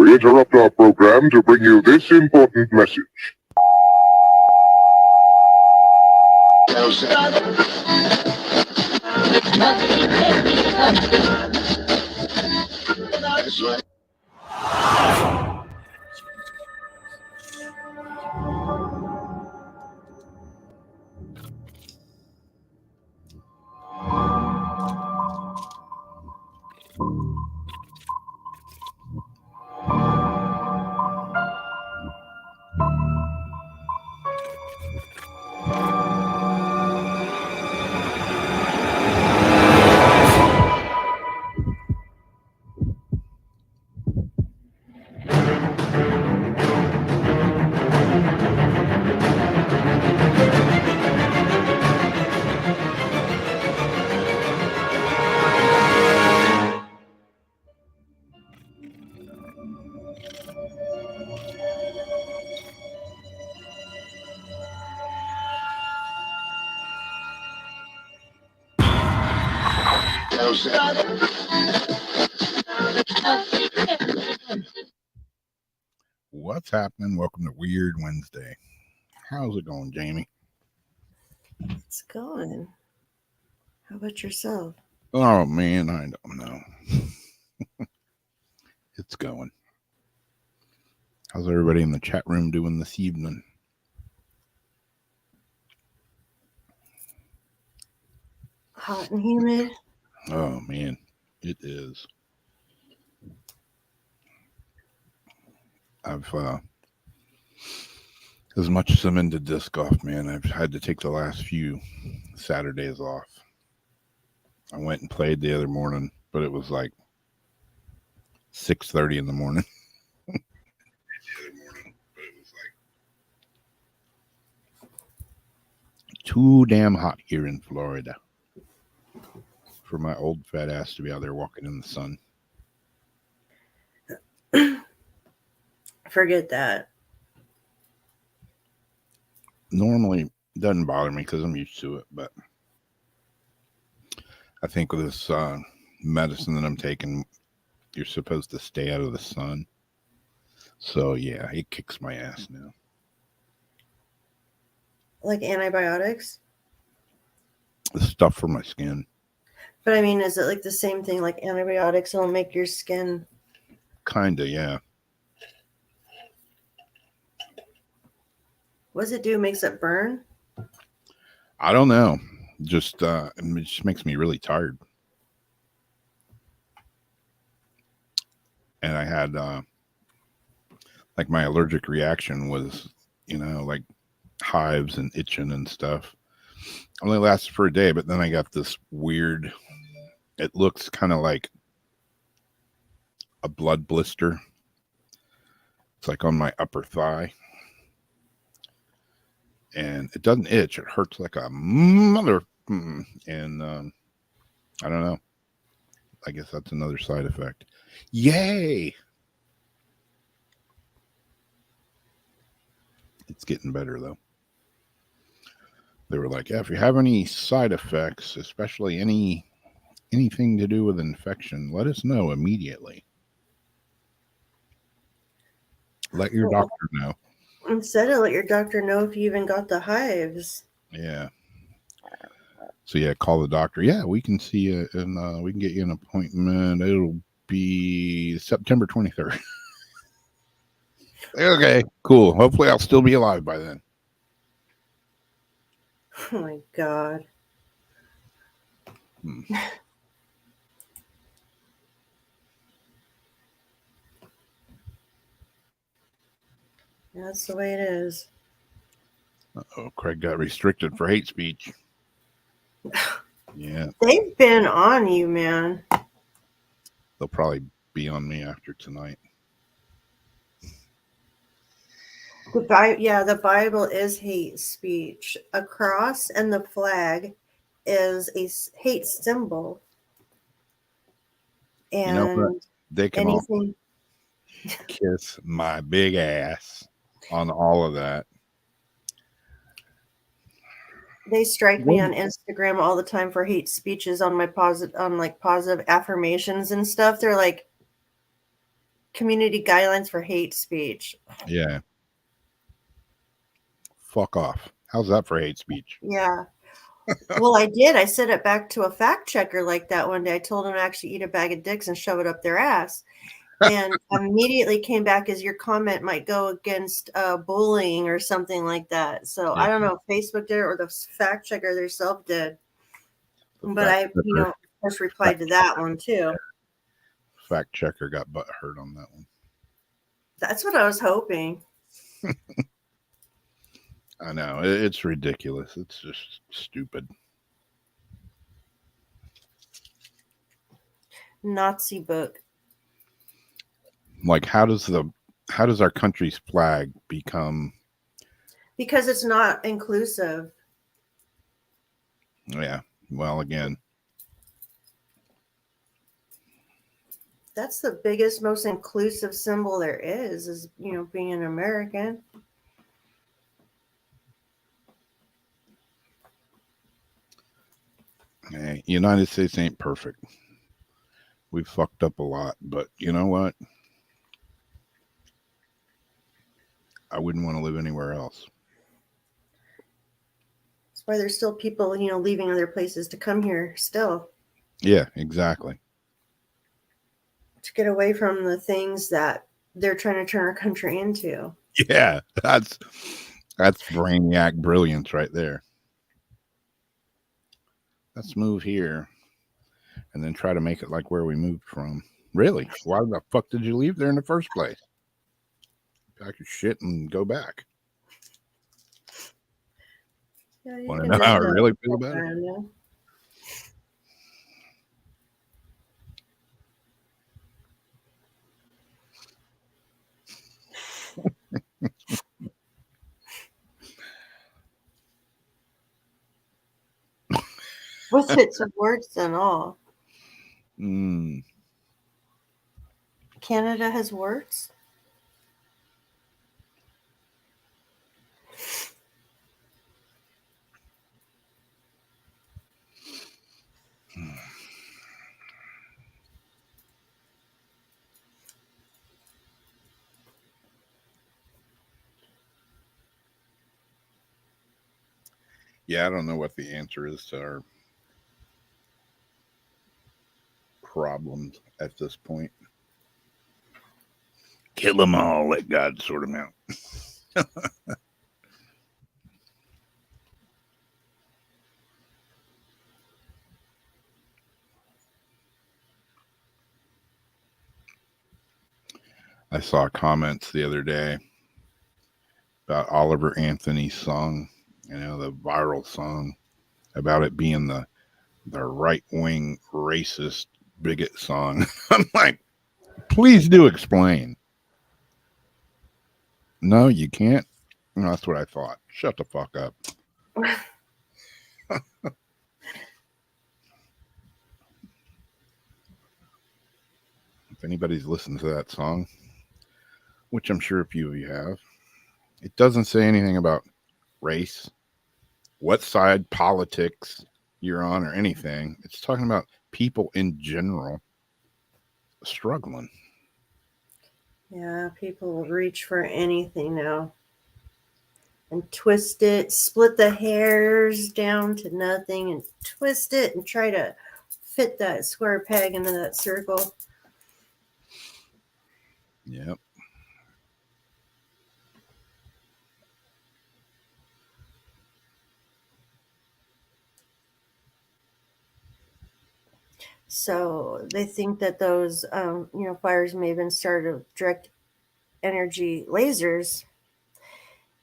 we interrupt our program to bring you this important message. What's happening? Welcome to Weird Wednesday. How's it going, Jamie? It's going. How about yourself? Oh, man, I don't know. It's going. How's everybody in the chat room doing this evening? Hot and humid. Oh, man, it is. I've, as much as I'm into disc golf, man, I've had to take the last few Saturdays off. I went and played the other morning, but it was like 6:30 in the morning. Too damn hot here in Florida for my old fat ass to be out there walking in the sun. Forget that. Normally it doesn't bother me because I'm used to it, but I think with this medicine that I'm taking, you're supposed to stay out of the sun. So yeah, it kicks my ass now. Like antibiotics? The stuff for my skin. But I mean, is it like the same thing? Like antibiotics will make your skin... Kinda, yeah. What does it do? Makes it burn? I don't know. It just makes me really tired. And I had like my allergic reaction was, like hives and itching and stuff. Only lasted for a day, but then I got this weird, it looks kind of like a blood blister. It's like on my upper thigh. And it doesn't itch. It hurts like a mother. And I don't know. I guess that's another side effect. Yay! It's getting better, though. They were like, yeah, if you have any side effects, especially anything to do with infection, let us know immediately. Let your doctor know. Instead of let your doctor know if you even got the hives. Yeah. So, yeah, call the doctor. Yeah, we can see you, and we can get you an appointment. It'll be September 23rd. Okay, cool. Hopefully I'll still be alive by then. Oh, my God. That's the way it is. Uh-oh, Craig got restricted for hate speech. Yeah. They've been on you, man. They'll probably be on me after tonight. The Bible is hate speech. A cross and the flag is a hate symbol. And you know what? They can all kiss my big ass on all of that. They strike me on Instagram all the time for hate speeches on my positive affirmations and stuff. They're like, community guidelines for hate speech. Yeah. Fuck off. How's that for hate speech? Yeah. Well, I did. I sent it back to a fact checker like that one day. I told them to actually eat a bag of dicks and shove it up their ass. And immediately came back as your comment might go against bullying or something like that. So I don't know if Facebook did it or the fact checker themselves did. But I, of course, replied to that one too. Fact checker got butt hurt on that one. That's what I was hoping. I know. It's ridiculous. It's just stupid. Nazi book. Like, how does our country's flag become? Because it's not inclusive. Yeah. Well, again, that's the biggest, most inclusive symbol there is being an American. Hey, United States ain't perfect. We've fucked up a lot, but you know what? I wouldn't want to live anywhere else. That's why there's still people, leaving other places to come here still. Yeah, exactly. To get away from the things that they're trying to turn our country into. Yeah, that's brainiac brilliance right there. Let's move here and then try to make it like where we moved from. Really? Why the fuck did you leave there in the first place? Pack your shit and go back. Yeah, Want to know how I really feel about it? Yeah. With its words and all. Canada has words? Yeah, I don't know what the answer is to our problems at this point. Kill them all, let God sort them out. I saw comments the other day about Oliver Anthony's song, the viral song about it being the right-wing racist bigot song. I'm like, please do explain. No, you can't. No, that's what I thought. Shut the fuck up. If anybody's listened to that song, which I'm sure a few of you have, it doesn't say anything about race, what side politics you're on, or anything. It's talking about people in general struggling. Yeah, people will reach for anything now and twist it, split the hairs down to nothing and twist it and try to fit that square peg into that circle. Yep. So they think that those, fires may have been started with direct energy lasers.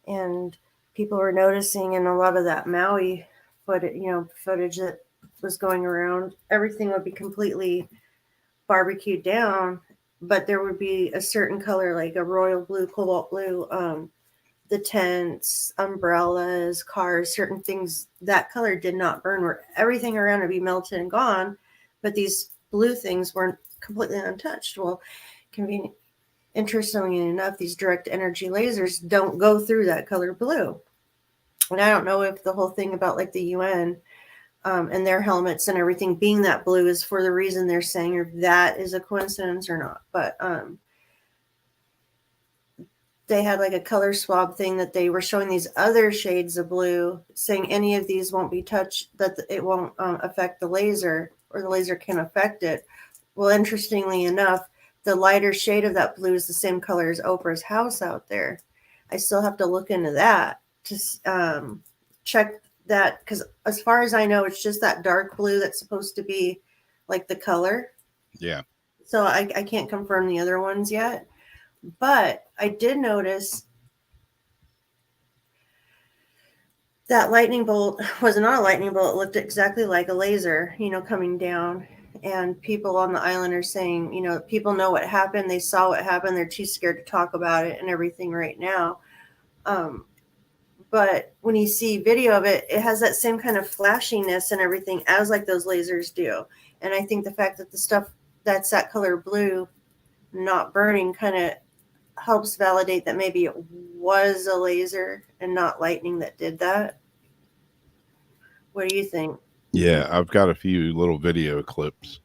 And people were noticing in a lot of that Maui footage that was going around, everything would be completely barbecued down, but there would be a certain color, like a royal blue, cobalt blue, the tents, umbrellas, cars, certain things, that color did not burn, where everything around would be melted and gone, but these blue things weren't completely untouched. Well, interestingly enough, these direct energy lasers don't go through that color blue. And I don't know if the whole thing about like the UN and their helmets and everything being that blue is for the reason they're saying, or if that is a coincidence or not. But they had like a color swab thing that they were showing these other shades of blue, saying any of these won't be touched, that it won't affect the laser, or the laser can affect it. Well, interestingly enough, the lighter shade of that blue is the same color as Oprah's house out there. I still have to look into that to check that, because as far as I know, it's just that dark blue that's supposed to be like the color. Yeah. So I can't confirm the other ones yet. But I did notice that lightning bolt was not a lightning bolt. It looked exactly like a laser, coming down. And people on the island are saying, people know what happened. They saw what happened. They're too scared to talk about it and everything right now. But when you see video of it, it has that same kind of flashiness and everything as like those lasers do. And I think the fact that the stuff that's that color blue not burning kind of helps validate that maybe it was a laser and not lightning that did that. What do you think? Yeah, I've got a few little video clips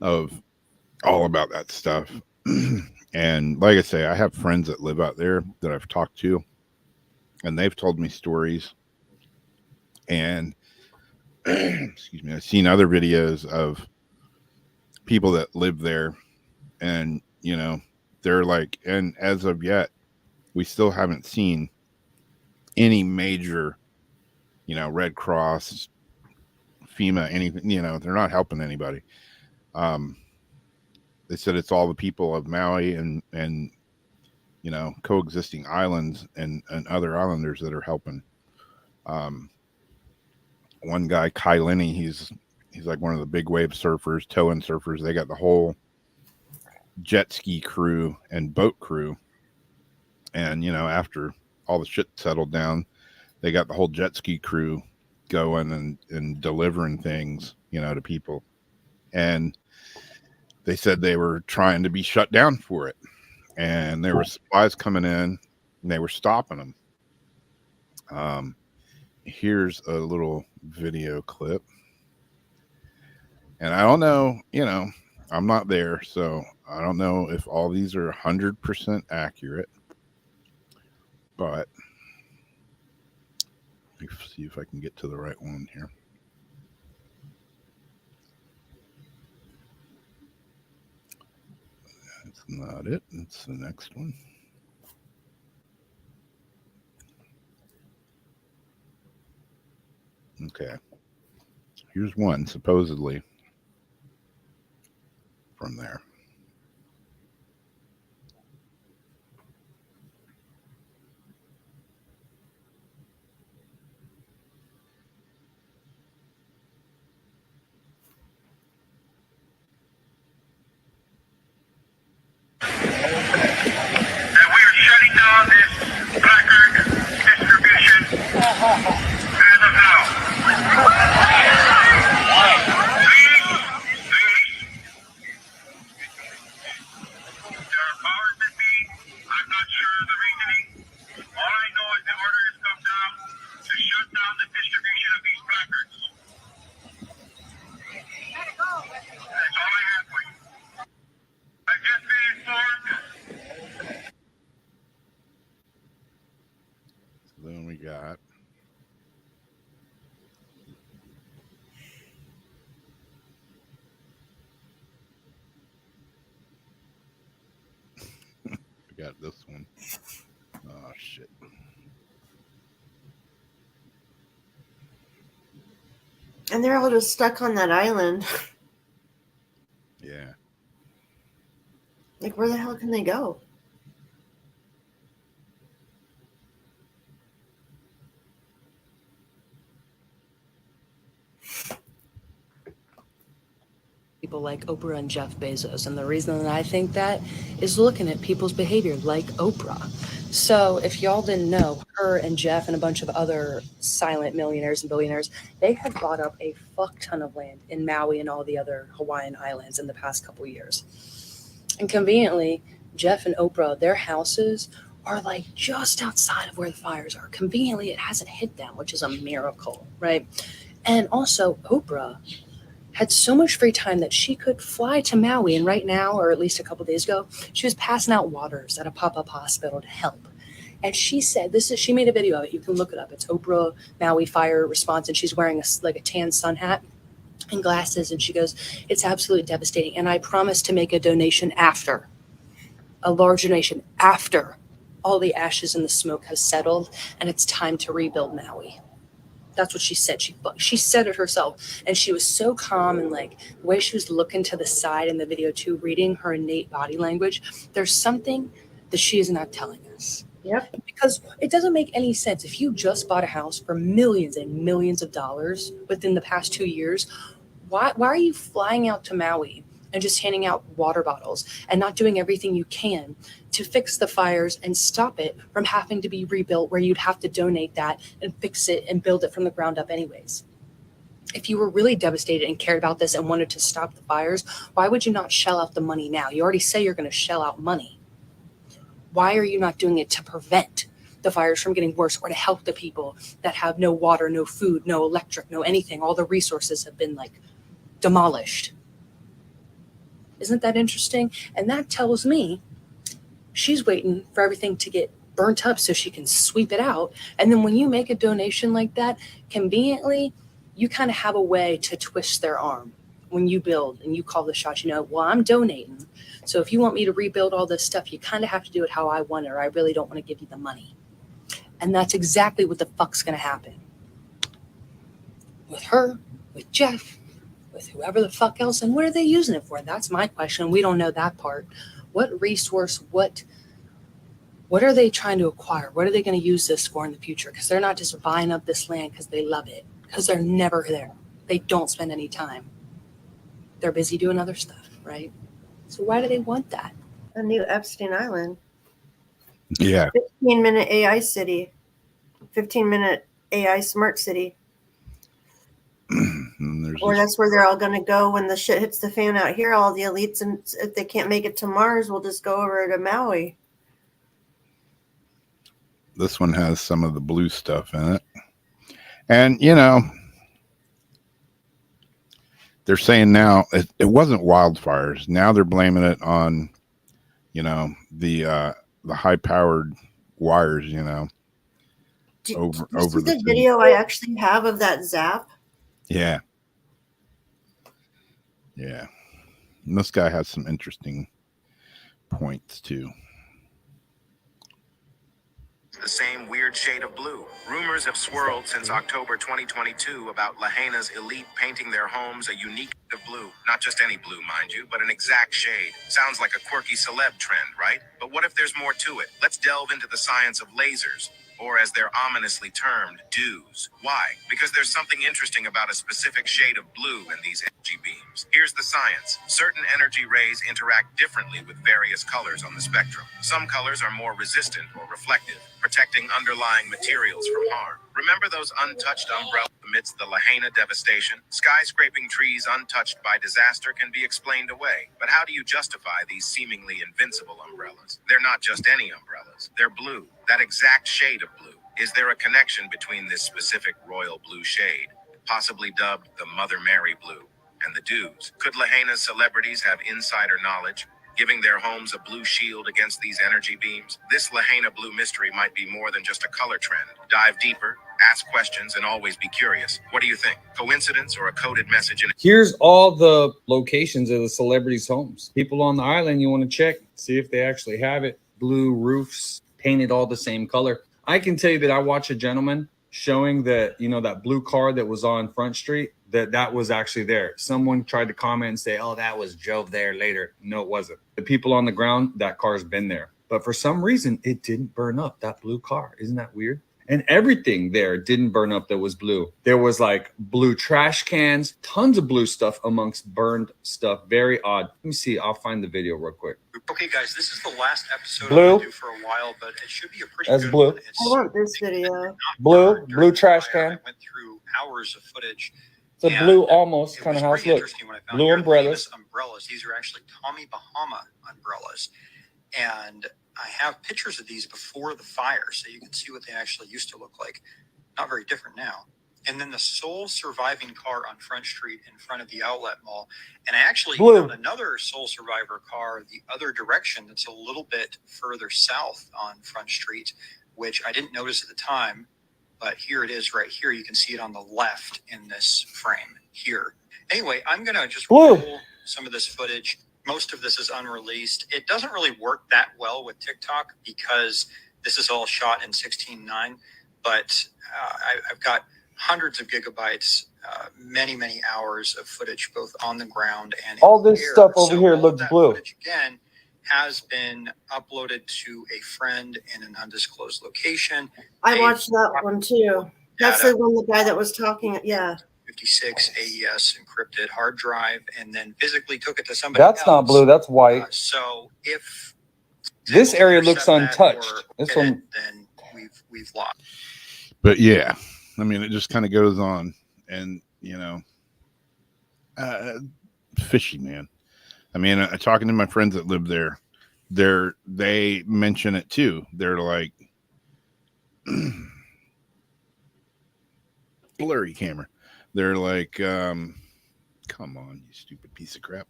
of all about that stuff. And like I say, I have friends that live out there that I've talked to, and they've told me stories. And excuse me, I've seen other videos of people that live there, and they're like, and as of yet, we still haven't seen any major, Red Cross, FEMA, anything. They're not helping anybody. They said it's all the people of Maui and coexisting islands and other islanders that are helping. One guy, Kai Lenny, he's like one of the big wave surfers, tow-in surfers. They got the whole jet ski crew and boat crew. And, after all the shit settled down, they got the whole jet ski crew going and delivering things, to people. And they said they were trying to be shut down for it. And there were supplies coming in, and they were stopping them. Here's a little video clip. And I don't know, I'm not there, so I don't know if all these are 100% accurate. But let's see if I can get to the right one here. That's not it. It's the next one. Okay. Here's one, supposedly, from there. Then we got this one. Oh shit. And they're all just stuck on that island. Yeah. Like, where the hell can they go? People like Oprah and Jeff Bezos. And the reason that I think that is looking at people's behavior like Oprah. So if y'all didn't know, her and Jeff and a bunch of other silent millionaires and billionaires, they had bought up a fuck ton of land in Maui and all the other Hawaiian islands in the past couple years. And conveniently, Jeff and Oprah, their houses are like just outside of where the fires are. Conveniently, it hasn't hit them, which is a miracle, right? And also, Oprah had so much free time that she could fly to Maui. And right now, or at least a couple days ago, she was passing out waters at a pop-up hospital to help. And she said, she made a video of it. You can look it up. It's Oprah Maui fire response. And she's wearing a tan sun hat and glasses. And she goes, it's absolutely devastating. And I promise to make a donation after, a large donation after all the ashes and the smoke have settled and it's time to rebuild Maui. That's what she said. She said it herself. And she was so calm, and like the way she was looking to the side in the video too, reading her innate body language. There's something that she is not telling us. Yep. Because it doesn't make any sense. If you just bought a house for millions and millions of dollars within the past 2 years, why are you flying out to Maui and just handing out water bottles and not doing everything you can to fix the fires and stop it from having to be rebuilt, where you'd have to donate that and fix it and build it from the ground up anyways? If you were really devastated and cared about this and wanted to stop the fires, why would you not shell out the money now? You already say you're going to shell out money. Why are you not doing it to prevent the fires from getting worse, or to help the people that have no water, no food, no electric, no anything? All the resources have been demolished. Isn't that interesting? And that tells me she's waiting for everything to get burnt up so she can sweep it out. And then when you make a donation like that, conveniently, you kind of have a way to twist their arm when you build and you call the shots. Well, I'm donating. So if you want me to rebuild all this stuff, you kind of have to do it how I want it, or I really don't want to give you the money. And that's exactly what the fuck's going to happen. With her, with Jeff, with whoever the fuck else. And what are they using it for? That's my question. We don't know that part. What resource, what are they trying to acquire? What are they going to use this for in the future? Because they're not just buying up this land because they love it, because they're never there. They don't spend any time. They're busy doing other stuff, right? So why do they want that? A new Epstein Island. Yeah. 15-minute AI city. 15-minute AI smart city. Or that's where they're all going to go when the shit hits the fan out here. All the elites, and if they can't make it to Mars, we'll just go over to Maui. This one has some of the blue stuff in it. And, they're saying now it wasn't wildfires. Now they're blaming it on, the high-powered wires, over the video I actually have of that zap. Yeah. Yeah. And this guy has some interesting points too. The same weird shade of blue. Rumors have swirled since October 2022 about Lahaina's elite painting their homes a unique shade of blue. Not just any blue, mind you, but an exact shade. Sounds like a quirky celeb trend, right? But what if there's more to it? Let's delve into the science of lasers, or as they're ominously termed, dews. Why? Because there's something interesting about a specific shade of blue in these energy beams. Here's the science. Certain energy rays interact differently with various colors on the spectrum. Some colors are more resistant or reflective, protecting underlying materials from harm. Remember those untouched umbrellas amidst the Lahaina devastation? Skyscraping trees untouched by disaster can be explained away. But how do you justify these seemingly invincible umbrellas? They're not just any umbrellas. They're blue, that exact shade of blue. Is there a connection between this specific royal blue shade, possibly dubbed the Mother Mary blue, and the dews? Could Lahaina's celebrities have insider knowledge, giving their homes a blue shield against these energy beams? This Lahaina blue mystery might be more than just a color trend. Dive deeper, ask questions, and always be curious. What do you think? Coincidence or a coded message? Here's all the locations of the celebrities' homes. People on the island, you want to check, see if they actually have it. Blue roofs, painted all the same color. I can tell you that I watched a gentleman showing that, that blue car that was on Front Street, that was actually there. Someone tried to comment and say, oh, that was drove there later. No, it wasn't. The people on the ground, that car's been there. But for some reason, it didn't burn up, that blue car. Isn't that weird? And everything there didn't burn up that was blue. There was blue trash cans, tons of blue stuff amongst burned stuff. Very odd. Let me see. I'll find the video real quick. Okay, guys, this is the last episode Blue. I'm going to do for a while, but it should be a pretty That's good blue. one. I want this video. Blue trash can. I can. went through hours of footage. It's a blue almost kind of house. Pretty Look, interesting when I found blue your umbrellas. famous umbrellas. These are actually Tommy Bahama umbrellas. And I have pictures of these before the fire, so you can see what they actually used to look like. Not very different now. and then the sole surviving car on Front Street in front of the outlet mall. And I actually Blue. found another sole survivor car the other direction that's a little bit further south on Front Street, which I didn't notice at the time, but here it is right here. You can see it on the left in this frame here. Anyway, I'm going to just Blue. roll some of this footage. Most of this is unreleased. It doesn't really work that well with TikTok because this is all shot in 16:9, but I've got hundreds of gigabytes, many hours of footage, both on the ground and in All the this air. stuff over So here all of looks that blue. footage, again, has been uploaded to a friend in an undisclosed location. I They watched that one too. That's data the one, the guy that was talking. Yeah. 56 AES encrypted hard drive, and then physically took it to somebody That's not else. blue. That's white. So if This area intercept looks that untouched. or This hit one. it, then we've lost. But yeah, I mean, it just kind of goes on, and fishy, man. I mean, talking to my friends that live there, they mention it too. They're like, blurry camera. They're like, come on, you stupid piece of crap.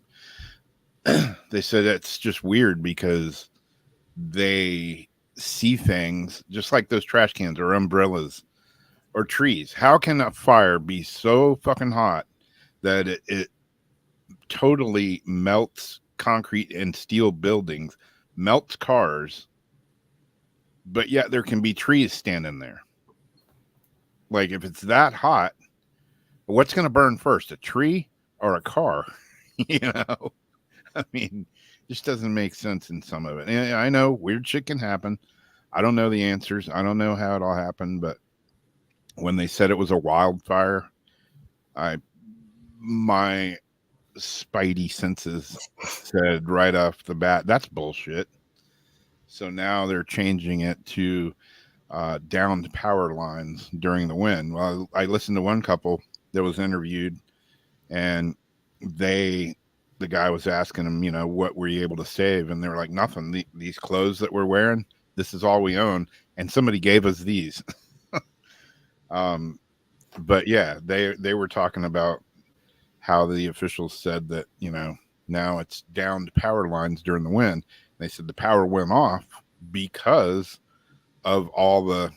They said it's just weird because they see things just like those trash cans or umbrellas or trees. How can a fire be so fucking hot that it totally melts concrete and steel buildings, melts cars, but yet there can be trees standing there? Like, if it's that hot, what's going to burn first, a tree or a car? I mean, just doesn't make sense in some of it. And I know weird shit can happen. I don't know the answers. I don't know how it all happened, but when they said it was a wildfire, my spidey senses said right off the bat, that's bullshit. So now they're changing it to downed power lines during the wind. Well, I listened to one couple that was interviewed, and the guy was asking them, what were you able to save? And they were like, nothing. These clothes that we're wearing, this is all we own, and somebody gave us these. But yeah, they were talking about how the officials said that, now it's downed power lines during the wind. They said the power went off because of all the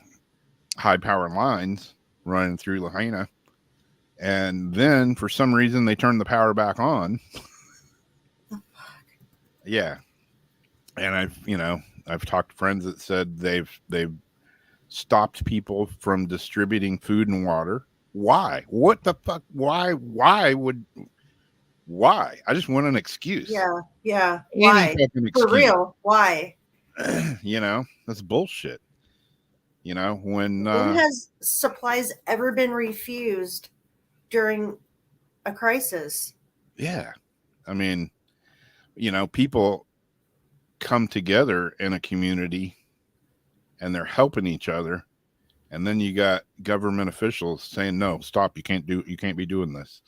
high power lines running through Lahaina. And then for some reason they turned the power back on. Yeah. And I've talked to friends that said they've stopped people from distributing food and water. Why? What the fuck? Why? I just want an excuse. Yeah. Why? For real? Why? That's bullshit. When has supplies ever been refused during a crisis? Yeah. I mean, people come together in a community and they're helping each other. And then you got government officials saying, no, stop. You can't be doing this.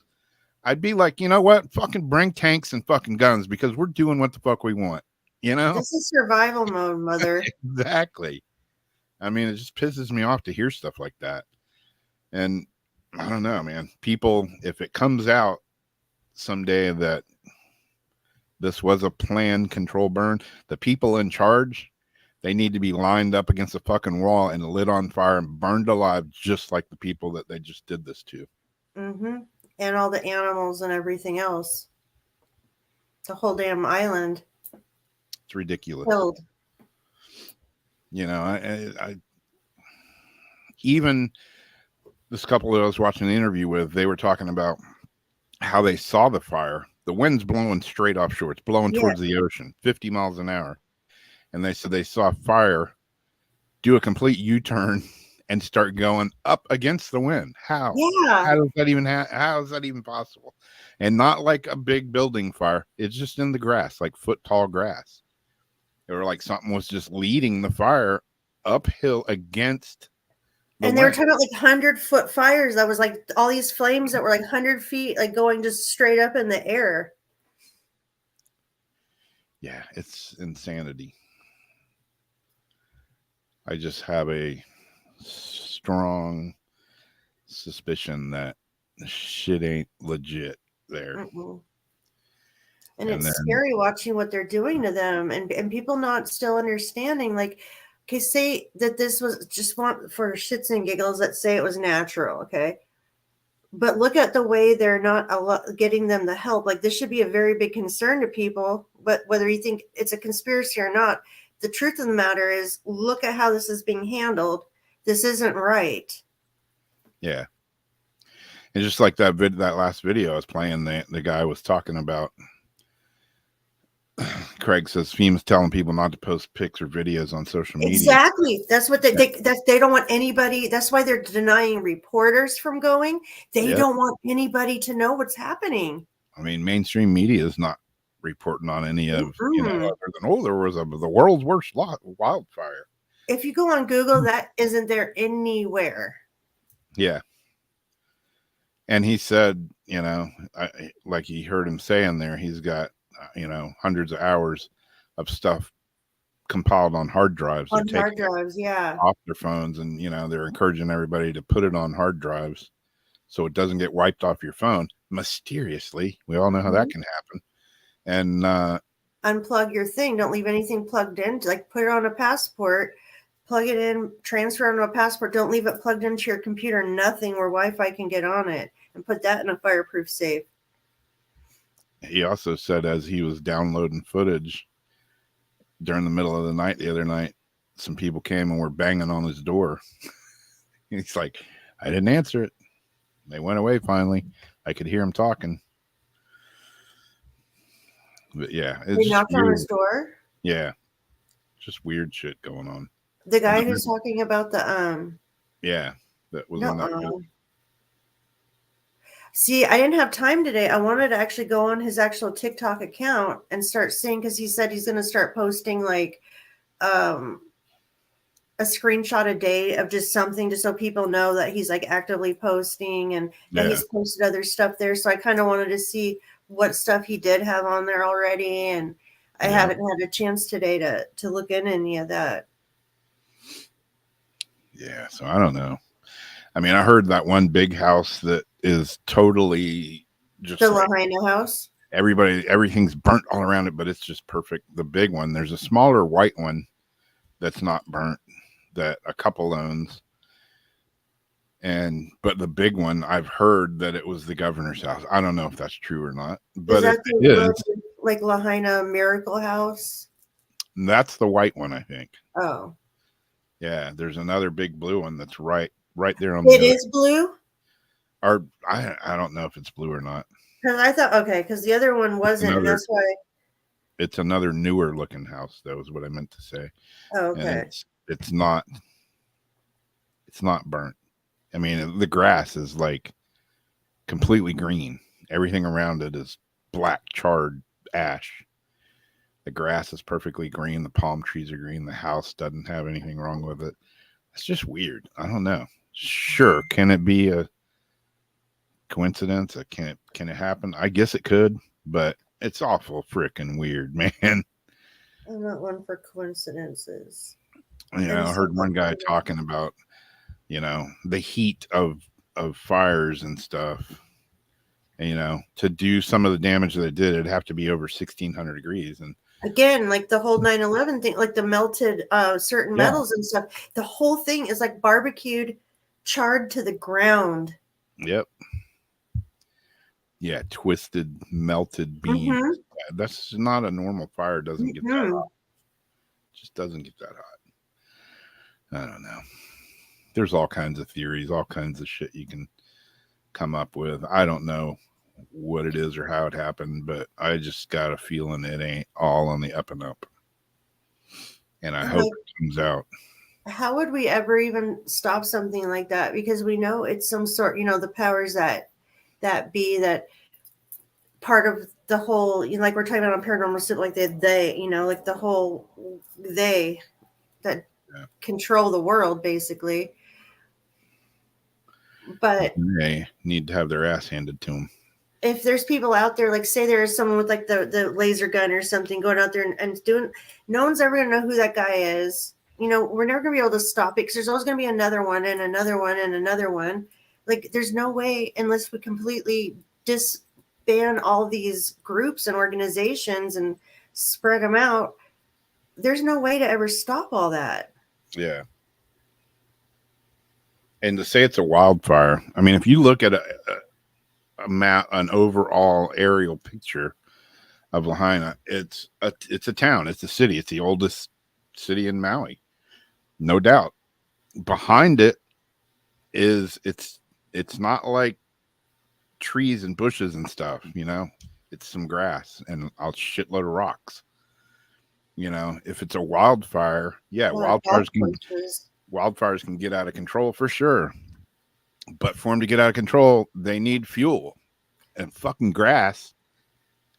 I'd be like, you know what? Fucking bring tanks and fucking guns because we're doing what the fuck we want. This is survival mode, mother. Exactly. I mean, it just pisses me off to hear stuff like that. And I don't know, man. People, if it comes out someday that this was a planned control burn, the people in charge, they need to be lined up against a fucking wall and lit on fire and burned alive, just like the people that they just did this to. Mm-hmm. And all the animals and everything else. The whole damn island. It's ridiculous. Killed. I even this couple that I was watching the interview with, they were talking about how they saw the fire. The wind's blowing straight offshore. It's blowing towards the ocean, 50 miles an hour. And they said they saw fire do a complete U-turn and start going up against the wind. How? Yeah. How does that even how is that even possible? And not like a big building fire. It's just in the grass, like foot tall grass. Or like something was just leading the fire uphill against and they were talking about like 100-foot fires. That was like all these flames that were like 100 feet, like going just straight up in the air. Yeah, it's insanity. I just have a strong suspicion that shit ain't legit there. Mm-mm. And And it's then, scary watching what they're doing to them, and people not still understanding. Like, okay, say that this was just want for shits and giggles. Let's say it was natural, okay. But look at the way they're not getting them the help. Like, this should be a very big concern to people. But whether you think it's a conspiracy or not, the truth of the matter is, look at how this is being handled. This isn't right. yeah. And just like that last video I was playing, the guy was talking about. Craig says FEMA's telling people not to post pics or videos on social media. Exactly. That's what they don't want anybody. That's why they're denying reporters from going. They don't want anybody to know what's happening. I mean, mainstream media is not reporting on any of, Mm-mm. other than, there was the world's worst wildfire. If you go on Google, that isn't there anywhere. Yeah. And he said, like he heard him saying there, he's got, hundreds of hours of stuff compiled on hard drives. On hard drives, yeah. Off their phones, and they're encouraging everybody to put it on hard drives so it doesn't get wiped off your phone mysteriously. We all know how that can happen. And unplug your thing. Don't leave anything plugged in. Like, put it on a passport, plug it in, transfer it onto a passport. Don't leave it plugged into your computer. Nothing where Wi-Fi can get on it. And put that in a fireproof safe. He also said as he was downloading footage during the middle of the night the other night, some people came and were banging on his door. He's like, I didn't answer it. They went away finally. I could hear him talking. But yeah, they knocked on his door. Yeah, just weird shit going on. The guy who's talking about the yeah, that was on that video. See, I didn't have time today. I wanted to actually go on his actual TikTok account and start seeing, because he said he's going to start posting like a screenshot a day of just something, just so people know that he's like actively posting, and that he's posted other stuff there. So I kind of wanted to see what stuff he did have on there already, and I haven't had a chance today to look in any of that. Yeah, so I don't know. I mean, I heard that one big house that is totally just the Lahaina house. Everything's burnt all around it, but it's just perfect. The big one, there's a smaller white one that's not burnt that a couple owns. But the big one, I've heard that it was the governor's house. I don't know if that's true or not, but is that like Lahaina Miracle House? That's the white one, I think. Oh, yeah. There's another big blue one that's right there on. It is blue. Or I don't know if it's blue or not. Because I thought, okay, because the other one wasn't, and that's why. It's another newer looking house. That was what I meant to say. Oh, okay. And it's not burnt. I mean, the grass is like completely green. Everything around it is black charred ash. The grass is perfectly green. The palm trees are green. The house doesn't have anything wrong with it. It's just weird. I don't know. Sure, can it be a coincidence? Can it happen? I guess it could, but it's awful freaking weird, man. I'm not one for coincidences. I heard one guy talking about, the heat of fires and stuff. And, to do some of the damage that it did, it'd have to be over 1,600 degrees. And again, like the whole 9/11 thing, like the melted certain metals and stuff. The whole thing is like barbecued, charred to the ground. Yep. Yeah, twisted, melted beams. Mm-hmm. That's not a normal fire. It doesn't get that hot. It just doesn't get that hot. I don't know. There's all kinds of theories, all kinds of shit you can come up with. I don't know what it is or how it happened, but I just got a feeling it ain't all on the up and up. And I hope it comes out. How would we ever even stop something like that? Because we know it's some sort, the powers that be, that part of the whole, like we're talking about on paranormal stuff, like they, like the whole they that control the world, basically. But they need to have their ass handed to them. If there's people out there, like say there's someone with like the laser gun or something going out there and doing, no one's ever gonna know who that guy is. We're never gonna be able to stop it, because there's always gonna be another one and another one and another one. Like, there's no way, unless we completely disband all these groups and organizations and spread them out, there's no way to ever stop all that. Yeah. And to say it's a wildfire, I mean, if you look at a map, an overall aerial picture of Lahaina, it's a town, it's a city, it's the oldest city in Maui, no doubt. Behind it is it's not like trees and bushes and stuff, you know. It's some grass and a shitload of rocks. You know, if it's a wildfire, yeah, wildfires can get out of control for sure. But for them to get out of control, they need fuel. And fucking grass,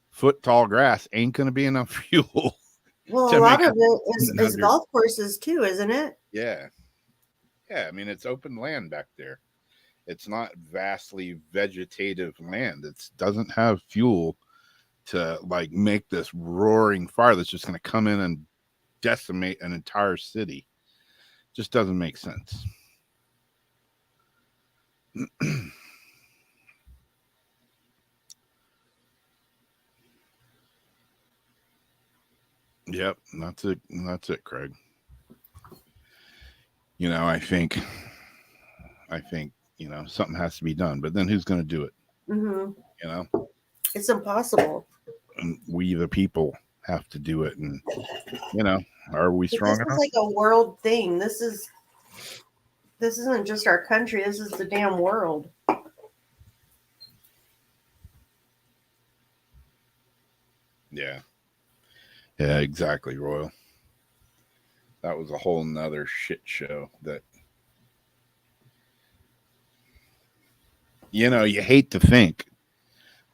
foot tall grass, ain't gonna be enough fuel. Well, to a lot make of it is golf courses too, isn't it? Yeah. Yeah, I mean, it's open land back there. It's not vastly vegetative land. It doesn't have fuel to like make this roaring fire that's just going to come in and decimate an entire city. Just doesn't make sense. Yep, that's it. That's it, Craig. You know, I think, you know, something has to be done, but then who's going to do it? Mm-hmm. You know, It's impossible. and we, the people, have to do it. And, you know, are we strong This enough? is like a world thing. This isn't just our country. This is the damn world. Yeah. Yeah, exactly, Royal. That was a whole nother shit show that, you know, you hate to think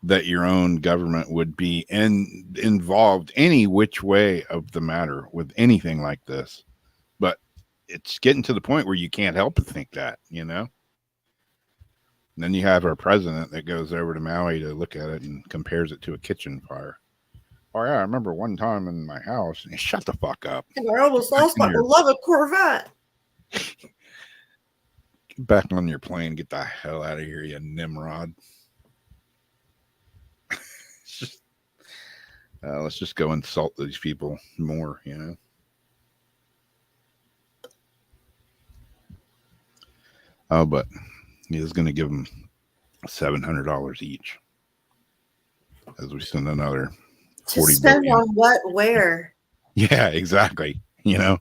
that your own government would be involved any which way of the matter with anything like this. But it's getting to the point where you can't help but think that, you know? And then you have our president that goes over to Maui to look at it and compares it to a kitchen fire. Oh, yeah, I remember one time in my house. Shut the fuck up. And I almost lost my beloved Corvette. Get back on your plane. Get the hell out of here, you Nimrod. Let's just go insult these people more, you know? Oh, but he is going to give them $700 each as we send another To 40 spend billion. on what? Where? Yeah, exactly. You know,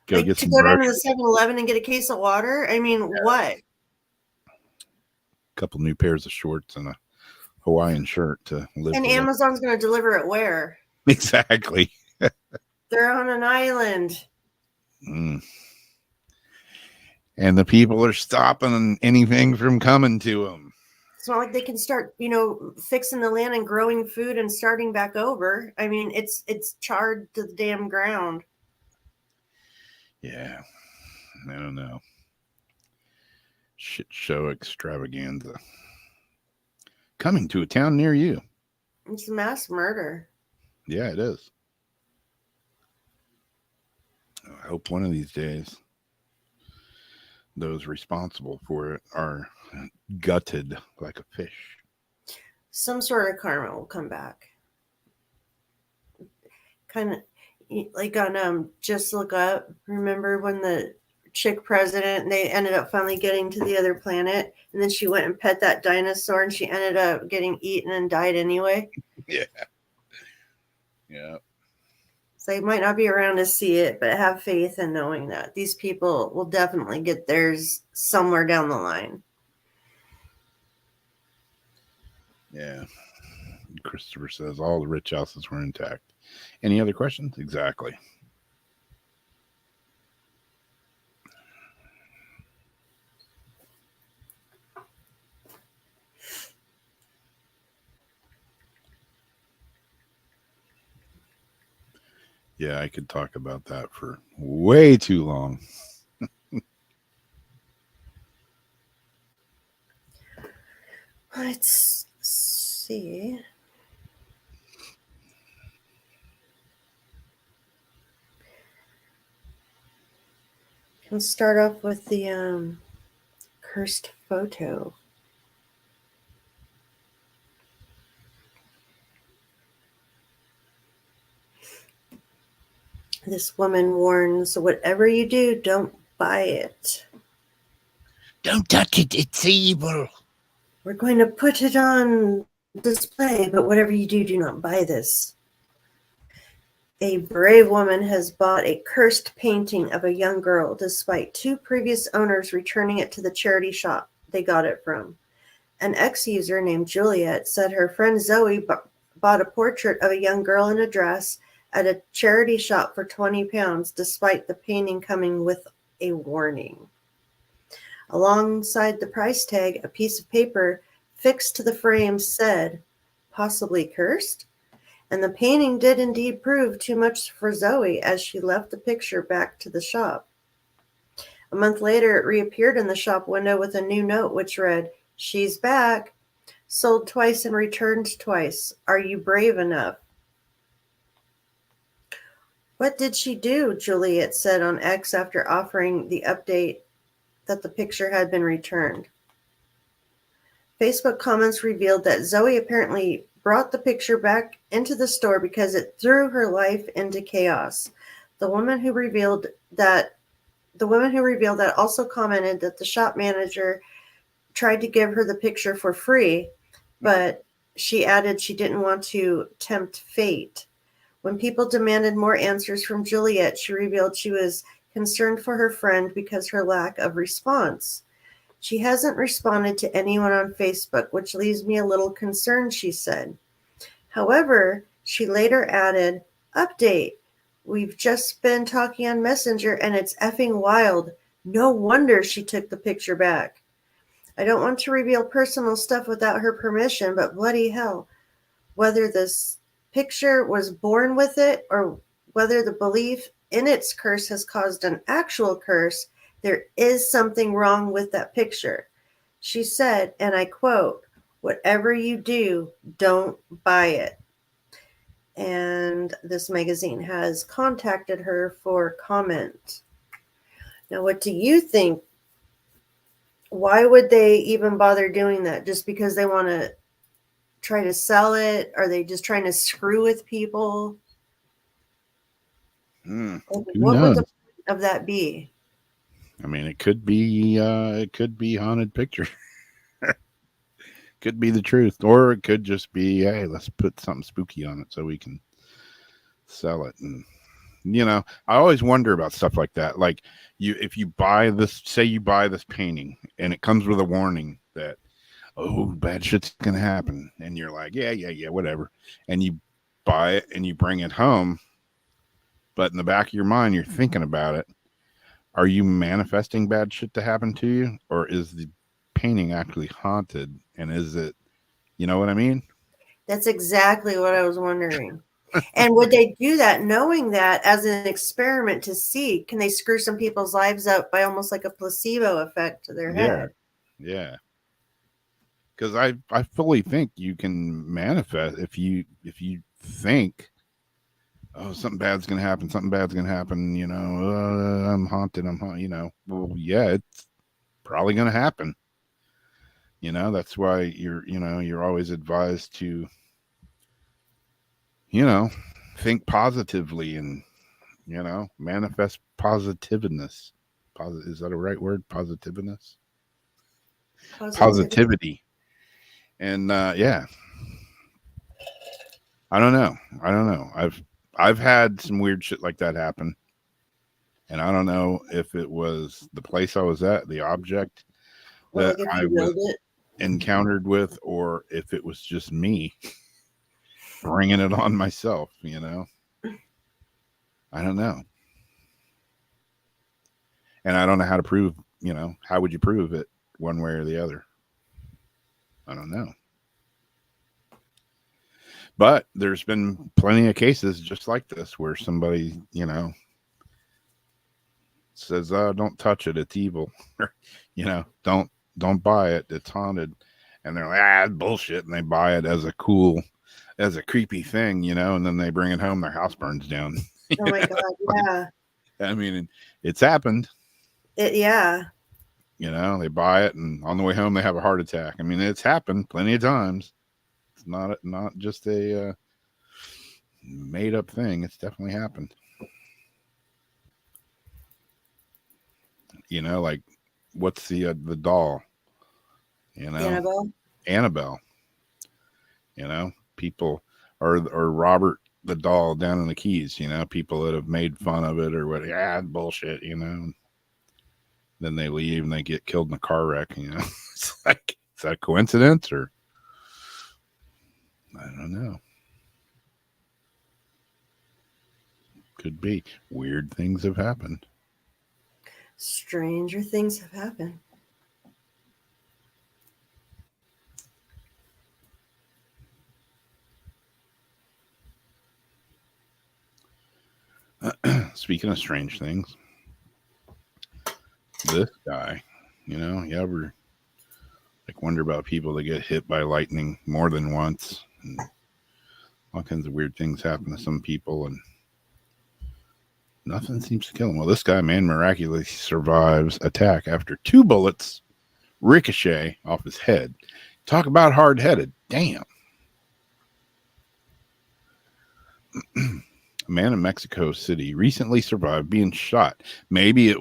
go Like, get to some go down to groceries. the 7-Eleven and get a case of water? I mean, what? A couple new pairs of shorts and a Hawaiian shirt to live. And Amazon's going to deliver it where? Exactly. They're on an island. Mm. And the people are stopping anything from coming to them. It's not like they can start, fixing the land and growing food and starting back over. I mean, it's charred to the damn ground. Yeah. I don't know. Shit show extravaganza. Coming to a town near you. It's mass murder. Yeah, it is. I hope one of these days those responsible for it are gutted like a fish. Some sort of karma will come back. Kind of like on Just Look Up. Remember when the chick president, they ended up finally getting to the other planet, and then she went and pet that dinosaur, and she ended up getting eaten and died anyway? Yeah. Yeah. So you might not be around to see it, but have faith in knowing that these people will definitely get theirs somewhere down the line. Yeah. Christopher says all the rich houses were intact. Any other questions? Exactly. Yeah, I could talk about that for way too long. Let's see. Can start off with the cursed photo. This woman warns, whatever you do, don't buy it. Don't touch it. It's evil. We're going to put it on display, but whatever you do, do not buy this. A brave woman has bought a cursed painting of a young girl despite 2 previous owners returning it to the charity shop they got it from. An ex-user named Juliet said her friend Zoe bought a portrait of a young girl in a dress at a charity shop for £20 despite the painting coming with a warning. Alongside the price tag, a piece of paper fixed to the frame said, possibly cursed? And the painting did indeed prove too much for Zoe as she left the picture back to the shop. A month later, it reappeared in the shop window with a new note which read, she's back, sold twice and returned twice. Are you brave enough? What did she do? Juliet said on X after offering the update that the picture had been returned. Facebook comments revealed that Zoe apparently brought the picture back into the store because it threw her life into chaos. The woman who revealed that also commented that the shop manager tried to give her the picture for free, but she added she didn't want to tempt fate. When people demanded more answers from Juliet, she revealed she was concerned for her friend because her lack of response. She hasn't responded to anyone on Facebook, which leaves me a little concerned, she said. However, she later added, update, we've just been talking on Messenger and it's effing wild. No wonder she took the picture back. I don't want to reveal personal stuff without her permission, but bloody hell, whether this picture was born with it or whether the belief in its curse has caused an actual curse, there is something wrong with that picture. She said, and I quote, whatever you do, don't buy it. And this magazine has contacted her for comment. Now, what do you think? Why would they even bother doing that? Just because they want to try to sell it? Are they just trying to screw with people? Who What knows? would the point of that be? I mean, it could be haunted picture. Could be the truth, or it could just be, hey, let's put something spooky on it so we can sell it. And I always wonder about stuff like that. Like if you buy this, say you buy this painting and it comes with a warning that, oh, bad shit's gonna happen, and you're like, yeah, whatever, and you buy it and you bring it home, but in the back of your mind you're thinking about it. Are you manifesting bad shit to happen to you, or is the painting actually haunted? And is it, you know what I mean? That's exactly what I was wondering. And would they do that knowing that as an experiment to see, can they screw some people's lives up by almost like a placebo effect to their head? Yeah. Because I fully think you can manifest if you think, oh, something bad's gonna happen, I'm haunted, well, yeah, it's probably gonna happen. That's why you're always advised to think positively and manifest positiveness. Is that a right word? Positiveness? Positivity. And yeah, I don't know. I've had some weird shit like that happen, and I don't know if it was the place I was at, the object that I was encountered with, or if it was just me bringing it on myself. I don't know, and I don't know how to prove. How would you prove it one way or the other? I don't know. But there's been plenty of cases just like this where somebody, says, don't touch it, it's evil. Don't buy it, it's haunted. And they're like, bullshit. And they buy it as a creepy thing, and then they bring it home, their house burns down. Oh my God, yeah. I mean, it's happened. Yeah. You know, they buy it, and on the way home they have a heart attack. I mean, it's happened plenty of times. It's not just a made up thing. It's definitely happened. You know, like what's the doll? You know, Annabelle. You know, people or Robert the doll down in the Keys. You know, people that have made fun of it or what? Yeah, bullshit. You know. Then they leave and they get killed in a car wreck. You know, it's like, is that a coincidence or I don't know. Could be. Weird things have happened. Stranger things have happened. Speaking of strange things, this guy, you know, you ever like wonder about people that get hit by lightning more than once, and all kinds of weird things happen to some people, and nothing seems to kill him. Well, this guy, man, miraculously survives attack after 2 bullets ricochet off his head. Talk about hard-headed. Damn. A man in Mexico City recently survived being shot. Maybe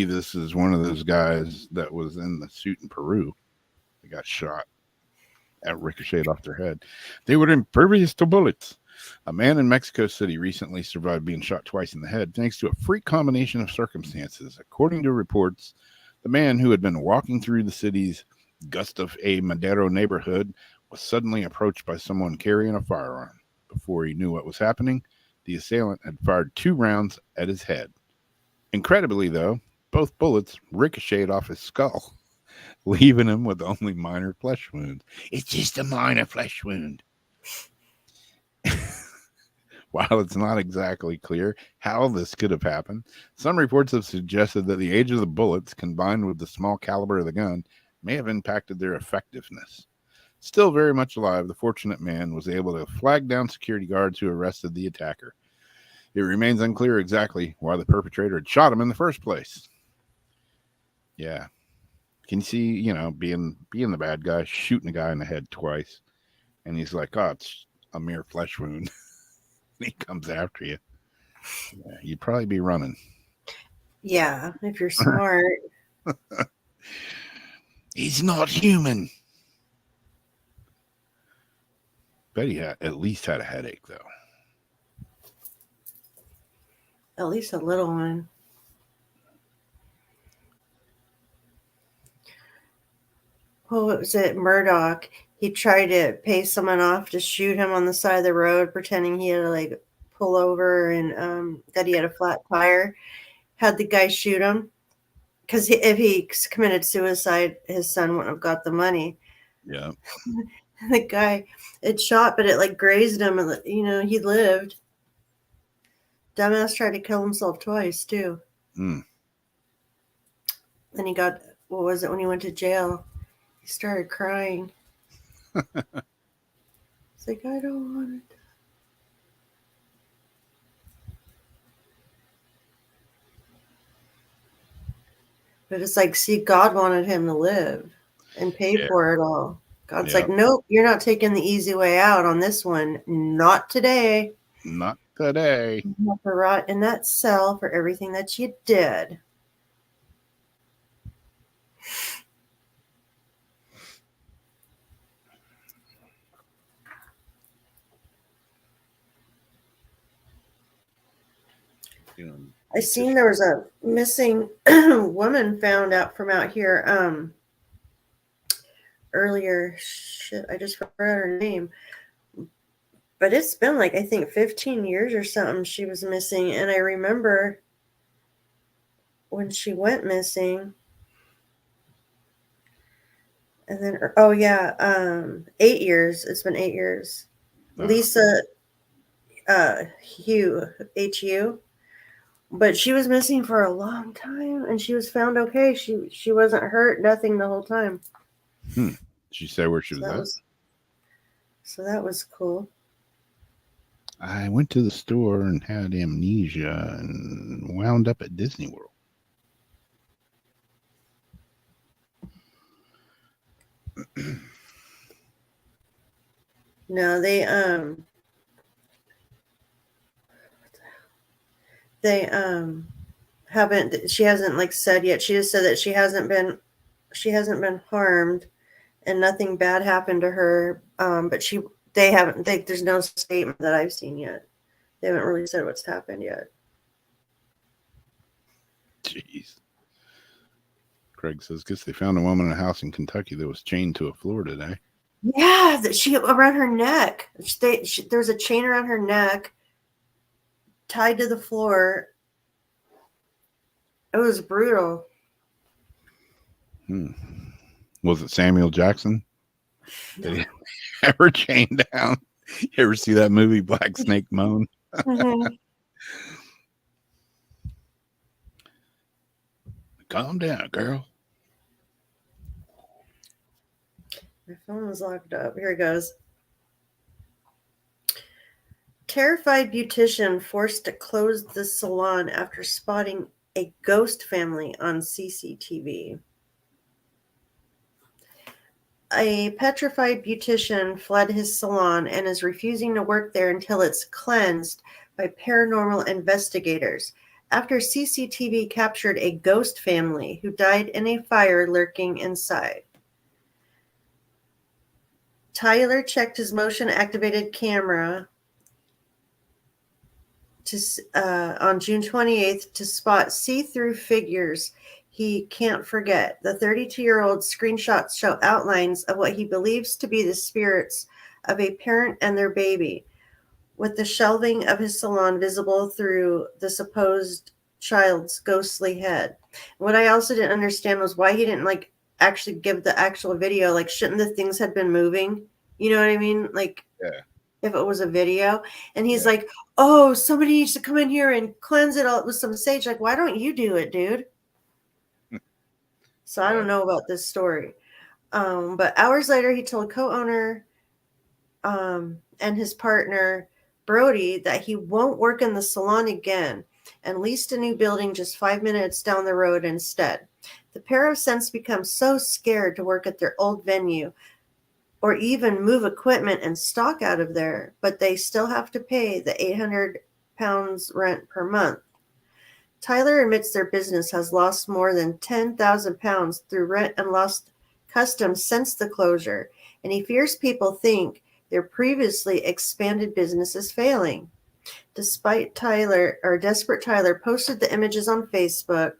this is one of those guys that was in the suit in Peru. They got shot at ricocheted off their head. They were impervious to bullets. A man in Mexico City recently survived being shot twice in the head thanks to a freak combination of circumstances. According to reports, the man who had been walking through the city's Gustave A. Madero neighborhood was suddenly approached by someone carrying a firearm. Before he knew what was happening, the assailant had fired 2 rounds at his head. Incredibly, though, both bullets ricocheted off his skull, leaving him with only minor flesh wounds. It's just a minor flesh wound. While it's not exactly clear how this could have happened, some reports have suggested that the age of the bullets, combined with the small caliber of the gun, may have impacted their effectiveness. Still very much alive, the fortunate man was able to flag down security guards who arrested the attacker. It remains unclear exactly why the perpetrator had shot him in the first place. Yeah. Can you see, you know, being the bad guy, shooting a guy in the head twice, and he's like, oh, it's a mere flesh wound. He comes after you. Yeah, you'd probably be running. Yeah, if you're smart. He's not human. Bet he at least had a headache, though. At least a little one. Well, what was it? Murdoch. He tried to pay someone off to shoot him on the side of the road, pretending he had to like pull over and that he had a flat tire. Had the guy shoot him because if he committed suicide, his son wouldn't have got the money. Yeah. The guy, it shot, but it like grazed him, and you know he lived. Dumbass tried to kill himself twice too. Mm. Then he got, what was it, when he went to jail? He started crying. It's like, I don't want it. But it's like, see, God wanted him to live and paid for it all. God's like, nope, you're not taking the easy way out on this one. Not today. Not today. You have to rot in that cell for everything that you did. I seen there was a missing woman found out from out here earlier. Shit, I just forgot her name. But it's been like, I think 15 years or something she was missing. And I remember when she went missing. And then, 8 years. It's been 8 years. Lisa Hu. But she was missing for a long time, and she was found okay. She wasn't hurt, nothing the whole time. Did she say where she was at? So that was cool. I went to the store and had amnesia and wound up at Disney World. No, they haven't, she hasn't like said yet. She just said that she hasn't been harmed and nothing bad happened to her. But they haven't, there's no statement that I've seen yet. They haven't really said what's happened yet. Jeez. Craig says, guess they found a woman in a house in Kentucky that was chained to a floor today. Yeah, that she around her neck. There's a chain around her neck, tied to the floor. It was brutal. Was it Samuel Jackson? Did he ever chained down? You ever see that movie Black Snake Moan? Mm-hmm. Calm down, girl. My phone was locked up. Here it goes. Terrified beautician forced to close the salon after spotting a ghost family on CCTV. A petrified beautician fled his salon and is refusing to work there until it's cleansed by paranormal investigators after CCTV captured a ghost family who died in a fire lurking inside. Tyler checked his motion-activated camera on June 28th to spot see-through figures he can't forget. The 32-year-old's screenshots show outlines of what he believes to be the spirits of a parent and their baby, with the shelving of his salon visible through the supposed child's ghostly head. What I also didn't understand was why he didn't actually give the actual video. Like, shouldn't the things have been moving? You know what I mean? Like, yeah. If it was a video. And he's like, oh, somebody needs to come in here and cleanse it all with some sage. Like, why don't you do it, dude? So I don't know about this story. But hours later, he told co-owner and his partner, Brody, that he won't work in the salon again and leased a new building just 5 minutes down the road instead. The pair have since become so scared to work at their old venue or even move equipment and stock out of there, but they still have to pay the £800 rent per month. Tyler admits their business has lost more than £10,000 through rent and lost customs since the closure, and he fears people think their previously expanded business is failing. Desperate Tyler posted the images on Facebook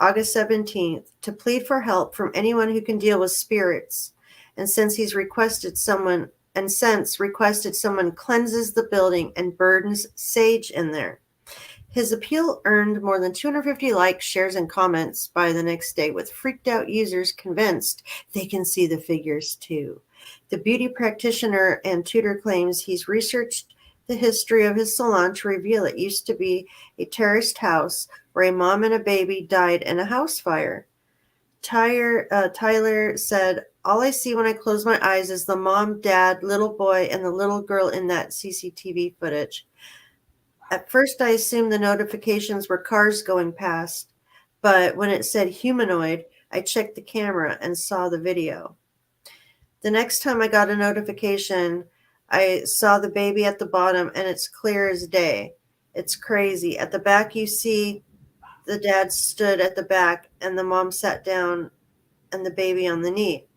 August 17th to plead for help from anyone who can deal with spirits, and since requested someone cleanses the building and burns sage in there. His appeal earned more than 250 likes, shares, and comments by the next day, with freaked out users convinced they can see the figures too. The beauty practitioner and tutor claims he's researched the history of his salon to reveal it used to be a terraced house where a mom and a baby died in a house fire. Tyler said, all I see when I close my eyes is the mom, dad, little boy, and the little girl in that CCTV footage. At first, I assumed the notifications were cars going past, but when it said humanoid, I checked the camera and saw the video. The next time I got a notification, I saw the baby at the bottom, and it's clear as day. It's crazy. At the back, you see the dad stood at the back, and the mom sat down, and the baby on the knee.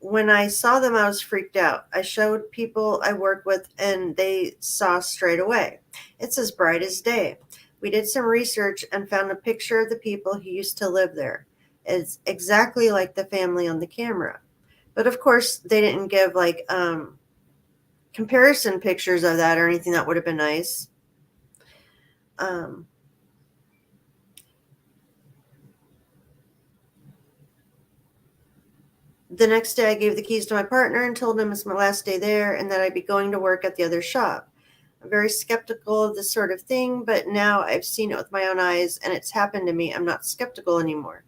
When I saw them, I was freaked out. I showed people I work with, and they saw straight away. It's as bright as day. We did some research and found a picture of the people who used to live there. It's exactly like the family on the camera. But of course, they didn't give comparison pictures of that or anything. That would have been nice. The next day, I gave the keys to my partner and told him it's my last day there and that I'd be going to work at the other shop. I'm very skeptical of this sort of thing, but now I've seen it with my own eyes and it's happened to me. I'm not skeptical anymore.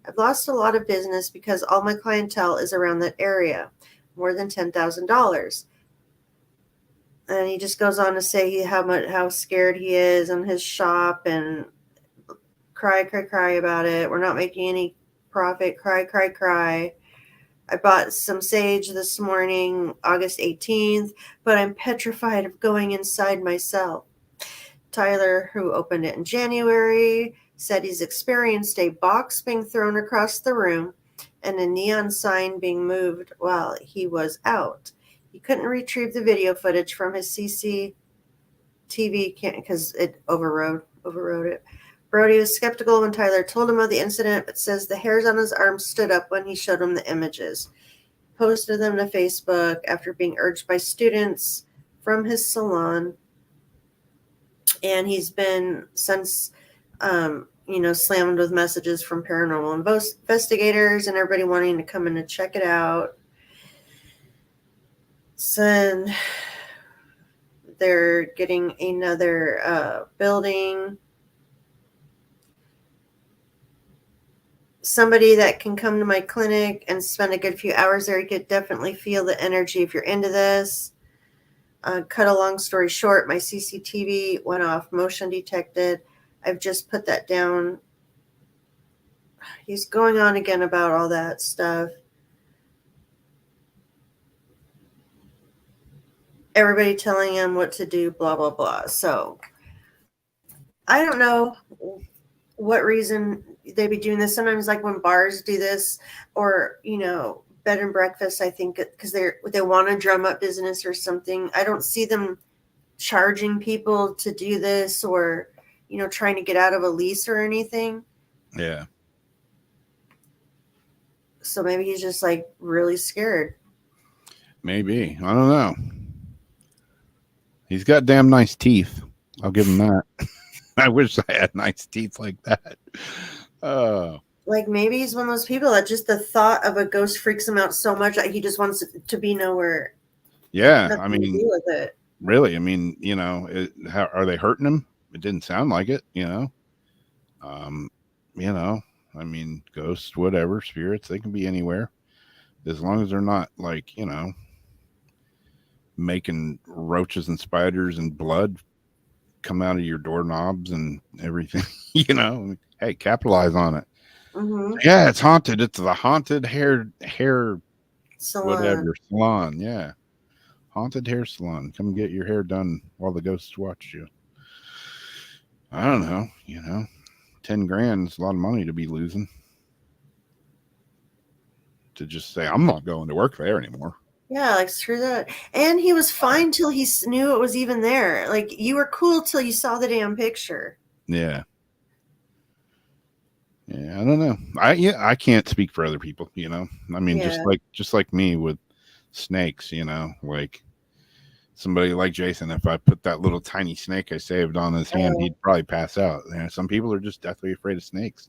I've lost a lot of business because all my clientele is around that area, more than $10,000. And he just goes on to say how scared he is in his shop and cry about it. We're not making any profit. Cry, cry, cry. I bought some sage this morning, August 18th, but I'm petrified of going inside myself. Tyler, who opened it in January, said he's experienced a box being thrown across the room and a neon sign being moved while he was out. He couldn't retrieve the video footage from his CCTV because it overrode it. Brody was skeptical when Tyler told him of the incident, but says the hairs on his arm stood up when he showed him the images. Posted them to Facebook after being urged by students from his salon. And he's been since, slammed with messages from paranormal investigators and everybody wanting to come in to check it out. So they're getting another building. Somebody that can come to my clinic and spend a good few hours there, you could definitely feel the energy if you're into this. Cut a long story short, my CCTV went off, motion detected. I've just put that down. He's going on again about all that stuff. Everybody telling him what to do, blah, blah, blah. So I don't know what reason they be doing this. Sometimes like when bars do this or, bed and breakfast, I think because they want to drum up business or something. I don't see them charging people to do this or, trying to get out of a lease or anything. Yeah. So maybe he's just like really scared. Maybe. I don't know. He's got damn nice teeth. I'll give him that. I wish I had nice teeth like that. Like maybe he's one of those people that just the thought of a ghost freaks him out so much that he just wants it to be nowhere. Yeah, I mean, to do with it. Really, I mean, how are they hurting him? It didn't sound like it, I mean, ghosts, whatever, spirits, they can be anywhere as long as they're not like, making roaches and spiders and blood come out of your doorknobs and everything. Hey, capitalize on it. Mm-hmm. Yeah, it's haunted. It's the haunted hair salon. Whatever salon. Yeah, haunted hair salon. Come get your hair done while the ghosts watch you. I don't know. $10,000 is a lot of money to be losing. To just say I'm not going to work there anymore. Yeah, like screw that. And he was fine till he knew it was even there. Like you were cool till you saw the damn picture. Yeah. Yeah, I don't know. I can't speak for other people, I mean, Yeah. just like me with snakes, like somebody like Jason, if I put that little tiny snake I saved on his hand, he'd probably pass out. Some people are just deathly afraid of snakes.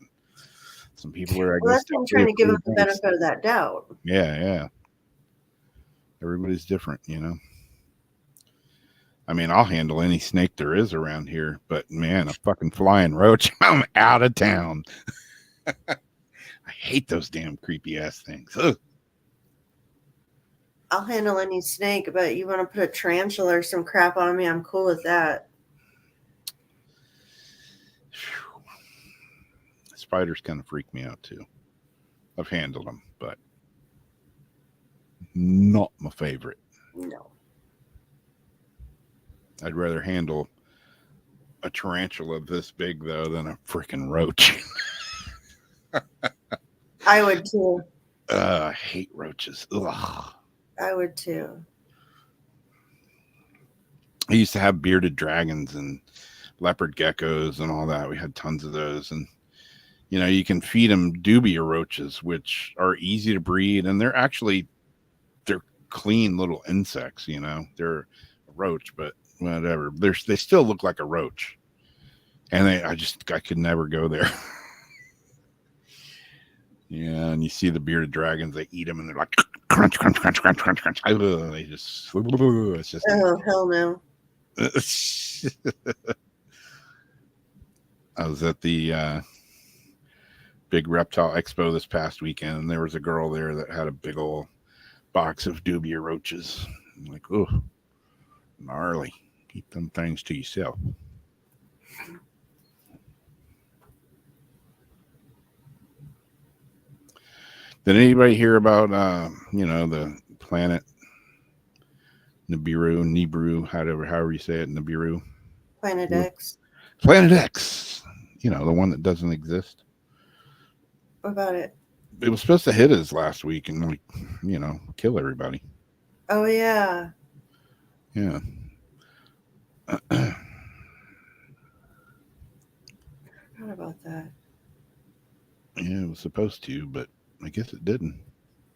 Some people are, Well, that's why I'm trying to give him the benefit of that doubt. Yeah. Everybody's different, I mean, I'll handle any snake there is around here, but man, a fucking flying roach, I'm out of town. I hate those damn creepy ass things. Ugh. I'll handle any snake, but you want to put a tarantula or some crap on me, I'm cool with that. Spiders kind of freak me out too. I've handled them, but not my favorite. No. I'd rather handle a tarantula this big though than a freaking roach. I would too. I hate roaches. Ugh. I would too. I used to have bearded dragons and leopard geckos and all that. We had tons of those. And, you can feed them dubia roaches, which are easy to breed. And they're clean little insects, They're a roach, but whatever. They still look like a roach. And I could never go there. Yeah, and you see the bearded dragons, they eat them and they're like crunch, crunch, crunch, crunch, crunch, crunch. They just, it's just. Oh, hell no. I was at the big reptile expo this past weekend, and there was a girl there that had a big old box of dubia roaches. I'm like, oh, gnarly. Keep them things to yourself. Did anybody hear about the planet Nibiru, however you say it, Nibiru? Planet Yeah. X. Planet X. The one that doesn't exist. What about it? It was supposed to hit us last week and kill everybody. Oh yeah. Yeah. I forgot about that. Yeah, it was supposed to, but I guess it didn't.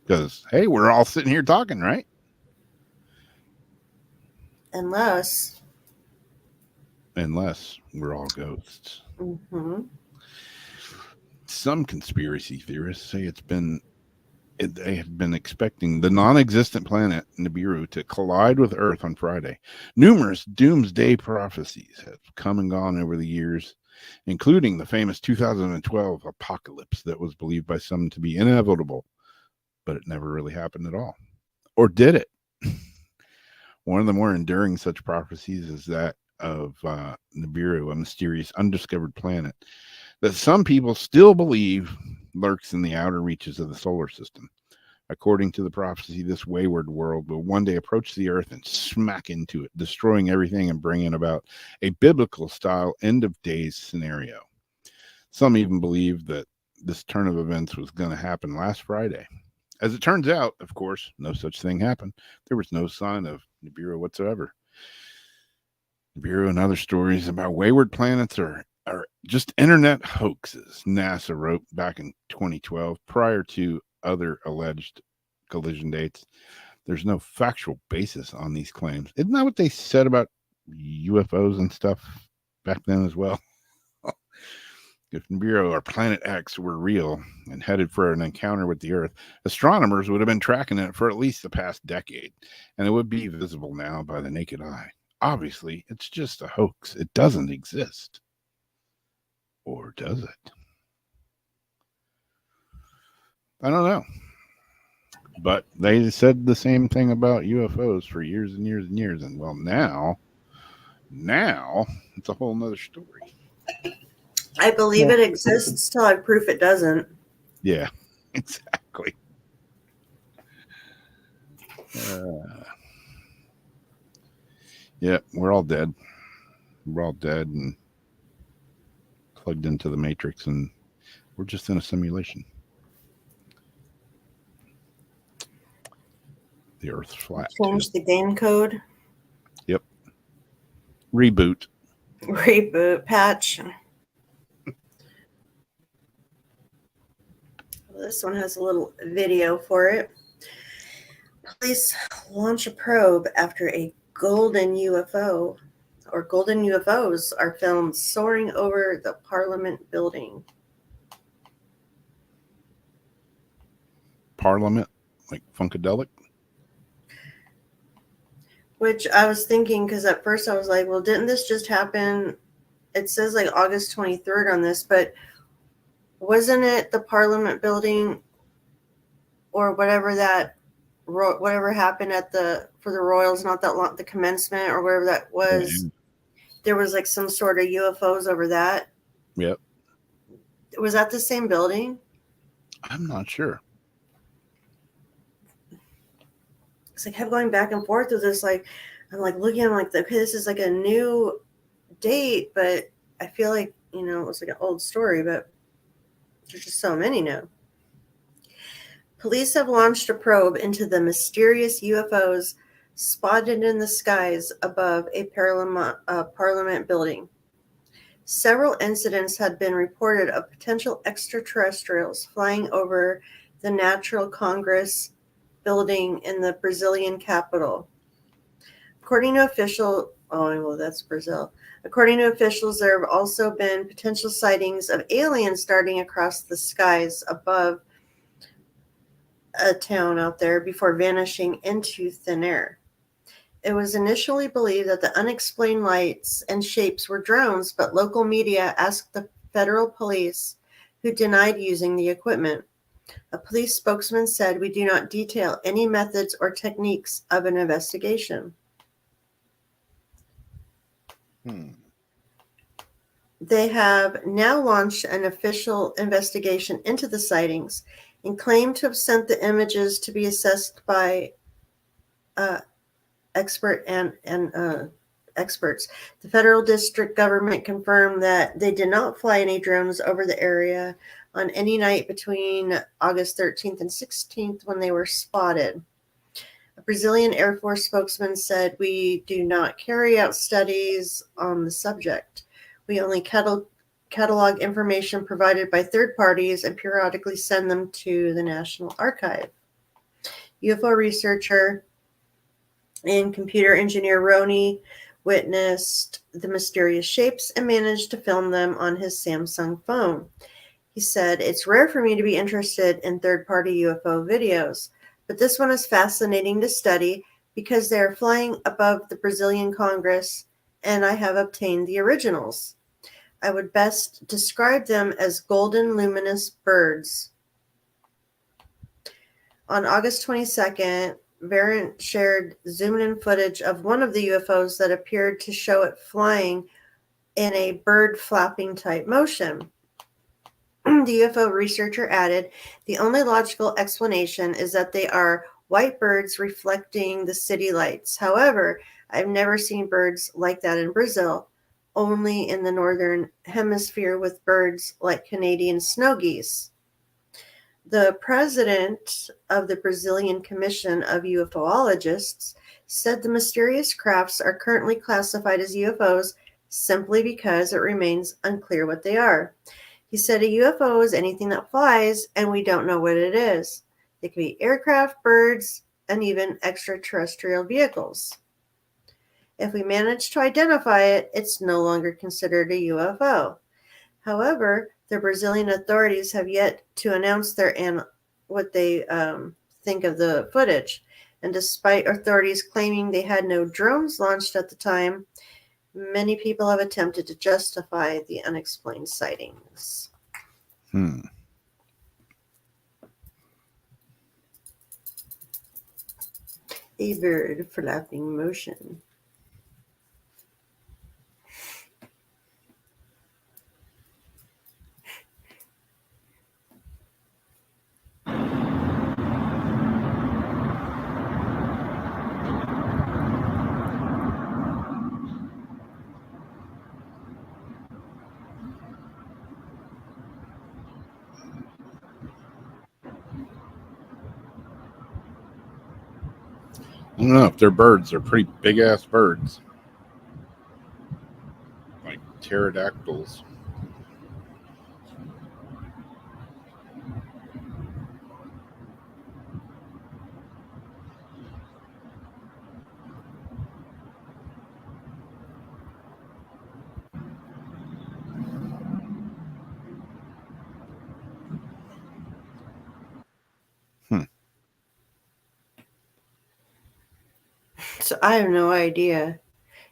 Because hey, we're all sitting here talking, right? Unless. Unless we're all ghosts. Mm-hmm. Some conspiracy theorists say they have been expecting the non-existent planet Nibiru to collide with Earth on Friday. Numerous doomsday prophecies have come and gone over the years, including the famous 2012 apocalypse that was believed by some to be inevitable, but it never really happened at all. Or did it? One of the more enduring such prophecies is that of Nibiru, a mysterious undiscovered planet that some people still believe lurks in the outer reaches of the solar system. According to the prophecy, this wayward world will one day approach the Earth and smack into it, destroying everything and bringing about a biblical-style end-of-days scenario. Some even believe that this turn of events was going to happen last Friday. As it turns out, of course, no such thing happened. There was no sign of Nibiru whatsoever. Nibiru and other stories about wayward planets are just internet hoaxes, NASA wrote back in 2012, prior to other alleged collision dates. There's no factual basis on these claims. Isn't that what they said about UFOs and stuff back then as well? If Nibiru or Planet X were real and headed for an encounter with the Earth, astronomers would have been tracking it for at least the past decade, and it would be visible now by the naked eye. Obviously, it's just a hoax. It doesn't exist. Or does it? I don't know. But they said the same thing about UFOs for years and years and years. And well, now it's a whole nother story. I believe it exists till I prove it doesn't. Yeah, exactly. Yeah, we're all dead. We're all dead and plugged into the matrix, and we're just in a simulation. The Earth's flat. Change the game code. Yep. Reboot. Patch. This one has a little video for it. Police launch a probe after a golden UFO, or golden UFOs, are filmed soaring over the Parliament building. Parliament? Like Funkadelic? Which I was thinking, because at first I was like, well, didn't this just happen? It says like August 23rd on this, but wasn't it the Parliament building or whatever happened for the Royals, not that long, the commencement or whatever that was? Yeah. There was like some sort of UFOs over that. Yep. Was that the same building? I'm not sure. Because I kept going back and forth with this. Like, I'm like looking, I'm like, okay, this is like a new date, but I feel like, it was like an old story, but there's just so many now. Police have launched a probe into the mysterious UFOs spotted in the skies above a Parliament building. Several incidents had been reported of potential extraterrestrials flying over the National Congress building in the Brazilian capital. According to officials, that's Brazil. According to officials, there have also been potential sightings of aliens darting across the skies above a town out there before vanishing into thin air. It was initially believed that the unexplained lights and shapes were drones, but local media asked the federal police, who denied using the equipment. A police spokesman said, "We do not detail any methods or techniques of an investigation." They have now launched an official investigation into the sightings and claimed to have sent the images to be assessed by experts. The federal district government confirmed that they did not fly any drones over the area on any night between August 13th and 16th when they were spotted. A Brazilian Air Force spokesman said, "We do not carry out studies on the subject. We only catalog information provided by third parties and periodically send them to the National Archive." UFO researcher and computer engineer Roni witnessed the mysterious shapes and managed to film them on his Samsung phone. He said, "It's rare for me to be interested in third-party UFO videos, but this one is fascinating to study because they are flying above the Brazilian Congress, and I have obtained the originals. I would best describe them as golden luminous birds." On August 22nd, Variant shared zoomed-in footage of one of the UFOs that appeared to show it flying in a bird flapping type motion. The UFO researcher added, "The only logical explanation is that they are white birds reflecting the city lights. However, I've never seen birds like that in Brazil, only in the northern hemisphere with birds like Canadian snow geese." The president of the Brazilian Commission of UFOologists said the mysterious crafts are currently classified as UFOs simply because it remains unclear what they are. He said, "A UFO is anything that flies, and we don't know what it is. They could be aircraft, birds, and even extraterrestrial vehicles. If we manage to identify it, it's no longer considered a UFO." However, the Brazilian authorities have yet to announce what they think of the footage. And despite authorities claiming they had no drones launched at the time, many people have attempted to justify the unexplained sightings. A bird flapping motion. I don't know if they're birds. They're pretty big ass birds, like pterodactyls. So I have no idea.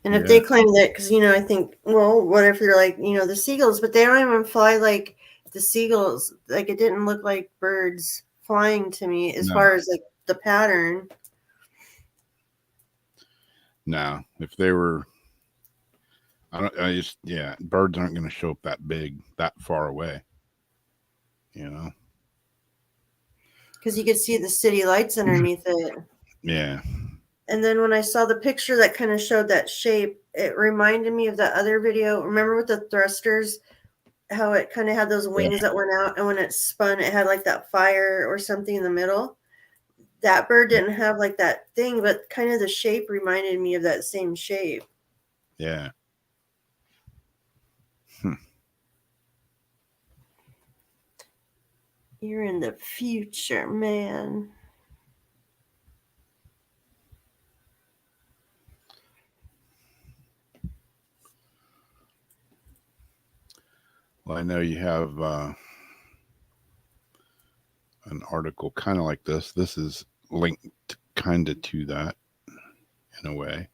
And if Yeah. they claim that, because, I think, well, what if you're like, the seagulls, but they don't even fly like the seagulls. Like, it didn't look like birds flying to me as No. far as like the pattern. No, if they were, birds aren't going to show up that big, that far away. Because you could see the city lights underneath it. Yeah. And then when I saw the picture that kind of showed that shape, it reminded me of that other video. Remember with the thrusters, how it kind of had those wings that went out, and when it spun, it had like that fire or something in the middle. That bird didn't have like that thing, but kind of the shape reminded me of that same shape. Yeah. You're in the future, man. Well, I know you have an article kind of like this. This is linked kind of to that in a way.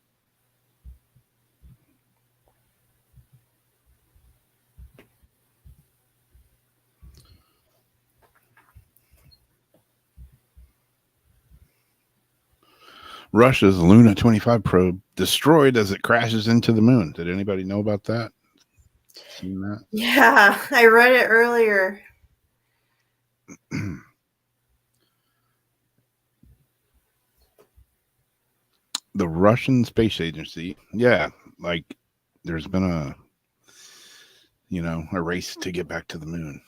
Russia's Luna 25 probe destroyed as it crashes into the moon. Did anybody know about that? Seen that? Yeah, I read it earlier. the Russian Space Agency, yeah, like there's been a race to get back to the moon.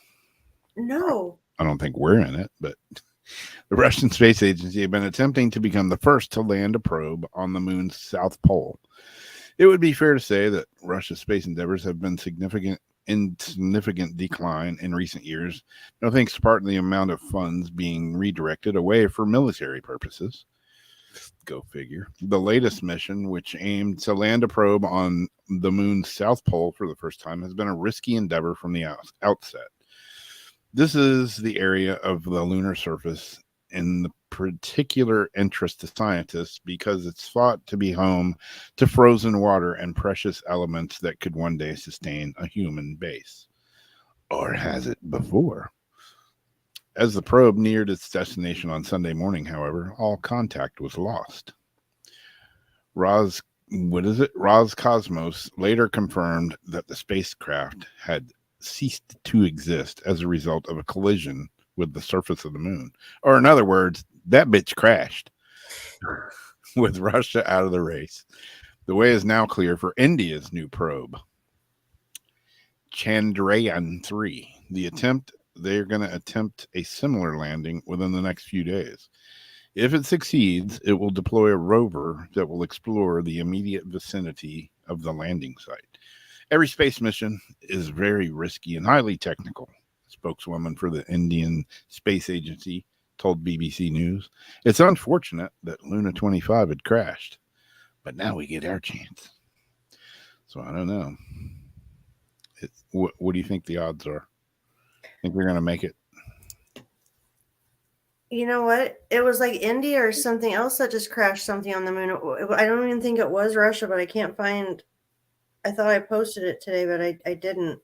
No. I don't think we're in it, but the Russian Space Agency had been attempting to become the first to land a probe on the moon's south pole. It would be fair to say that Russia's space endeavors have been in significant decline in recent years, no thanks partly the amount of funds being redirected away for military purposes. Go figure. The latest mission, which aimed to land a probe on the moon's south pole for the first time, has been a risky endeavor from the outset. This is the area of the lunar surface in the particular interest to scientists because it's thought to be home to frozen water and precious elements that could one day sustain a human base. Or has it before? As the probe neared its destination on Sunday morning, however, all contact was lost. Roscosmos later confirmed that the spacecraft had ceased to exist as a result of a collision with the surface of the moon. Or in other words, that bitch crashed with Russia out of the race. The way is now clear for India's new probe, Chandrayaan-3. They're going to attempt a similar landing within the next few days. If it succeeds, it will deploy a rover that will explore the immediate vicinity of the landing site. Every space mission is very risky and highly technical, spokeswoman for the Indian Space Agency told BBC News. It's unfortunate that Luna 25 had crashed, but now we get our chance. So I don't know. What do you think the odds are? Think we're going to make it? You know what? It was like India or something else that just crashed something on the moon. I don't even think it was Russia, but I can't find. I thought I posted it today, but I didn't.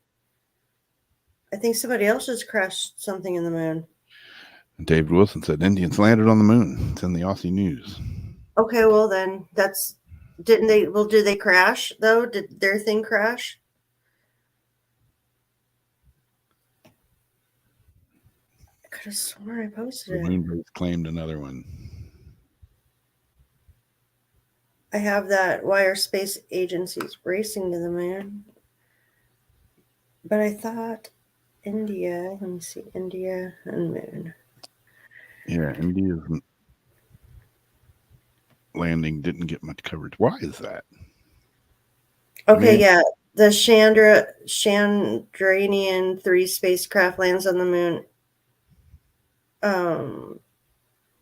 I think somebody else just crashed something in the moon. David Wilson said Indians landed on the moon. It's in the Aussie News. Okay, well then didn't they? Well, did they crash though? Did their thing crash? I could have sworn I posted The it. moon base claimed another one. I have that. Why are space agencies racing to the moon? But I thought India. Let me see. India and moon. Yeah, India's landing didn't get much coverage. Why is that? Okay, yeah. The Chandrayaan-3 spacecraft lands on the moon.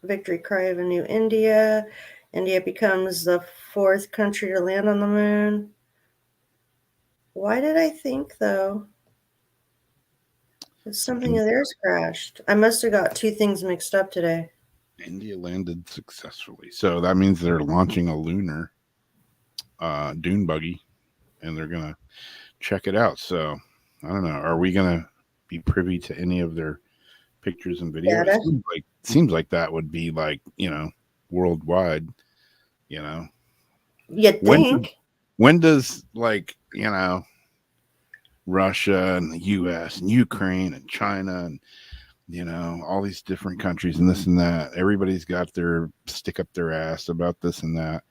Victory cry of a new India. India becomes the 4th country to land on the moon. Why did I think, though, that something of theirs crashed? I must have got two things mixed up today. India landed successfully. So that means they're launching a lunar dune buggy, and they're going to check it out. So I don't know. Are we going to be privy to any of their pictures and videos? It seems like that would be like, worldwide, You'd think. When does Russia and the US and Ukraine and China and all these different countries and this and that, everybody's got their stick up their ass about this and that.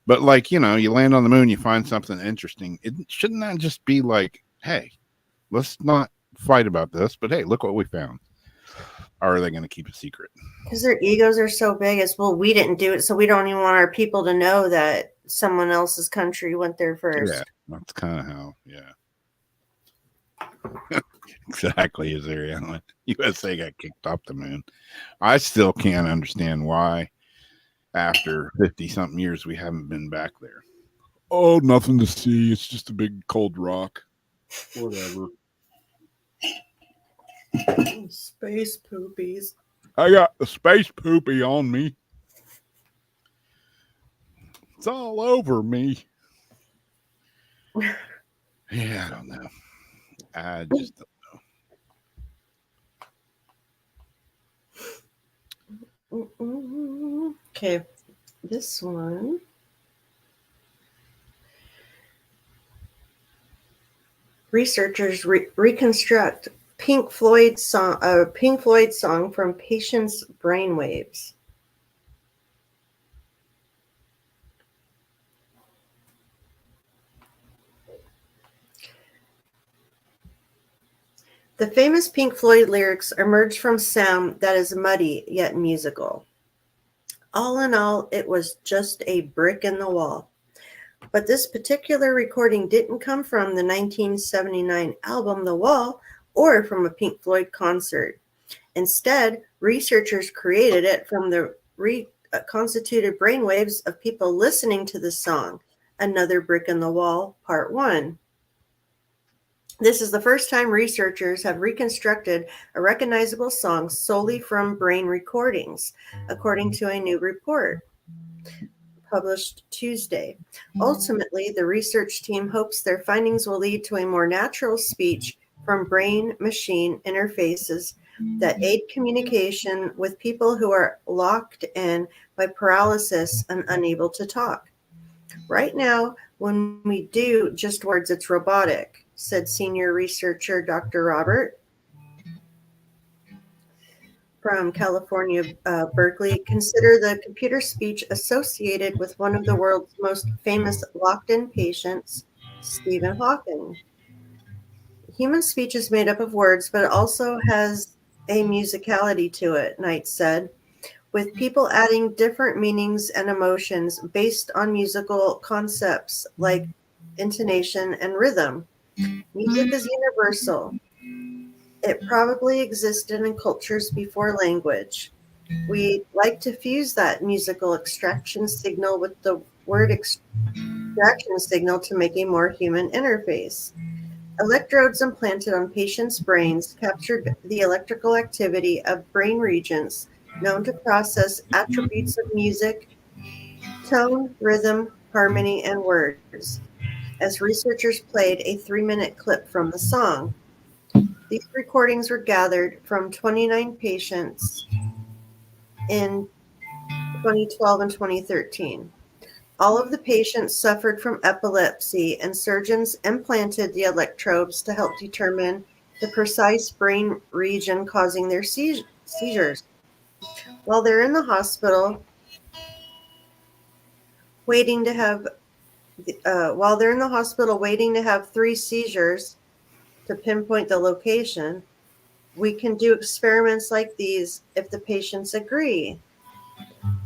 But you land on the moon, you find something interesting. Shouldn't that just be like, hey, let's not fight about this, but hey, look what we found. Or are they going to keep it secret? Because their egos are so big. It's, well, we didn't do it, so we don't even want our people to know that someone else's country went there first. Yeah, that's kind of how, yeah. Exactly, as Ariana. USA got kicked off the moon. I still can't understand why, after 50-something years, we haven't been back there. Oh, nothing to see. It's just a big cold rock. Whatever. Space poopies. I got the space poopy on me. It's all over me. Yeah, I don't know. I just don't know. Okay, this one. Researchers reconstruct Pink Floyd song from patients' brainwaves. The famous Pink Floyd lyrics emerge from sound that is muddy yet musical. All in all, it was just a brick in the wall. But this particular recording didn't come from the 1979 album The Wall or from a Pink Floyd concert. Instead, researchers created it from the reconstituted brainwaves of people listening to the song, Another Brick in the Wall, Part 1. This is the first time researchers have reconstructed a recognizable song solely from brain recordings, according to a new report published Tuesday. Ultimately, the research team hopes their findings will lead to a more natural speech from brain-machine interfaces that aid communication with people who are locked in by paralysis and unable to talk. Right now, when we do just words, it's robotic, said senior researcher Dr. Robert from California, Berkeley. Consider the computer speech associated with one of the world's most famous locked-in patients, Stephen Hawking. Human speech is made up of words, but it also has a musicality to it, Knight said, with people adding different meanings and emotions based on musical concepts like intonation and rhythm. Music is universal. It probably existed in cultures before language. We like to fuse that musical extraction signal with the word extraction signal to make a more human interface. Electrodes implanted on patients' brains captured the electrical activity of brain regions known to process attributes of music, tone, rhythm, harmony, and words, as researchers played a 3-minute clip from the song. These recordings were gathered from 29 patients in 2012 and 2013. All of the patients suffered from epilepsy, and surgeons implanted the electrodes to help determine the precise brain region causing their seizures. While they're in the hospital waiting to have 3 seizures to pinpoint the location, we can do experiments like these if the patients agree.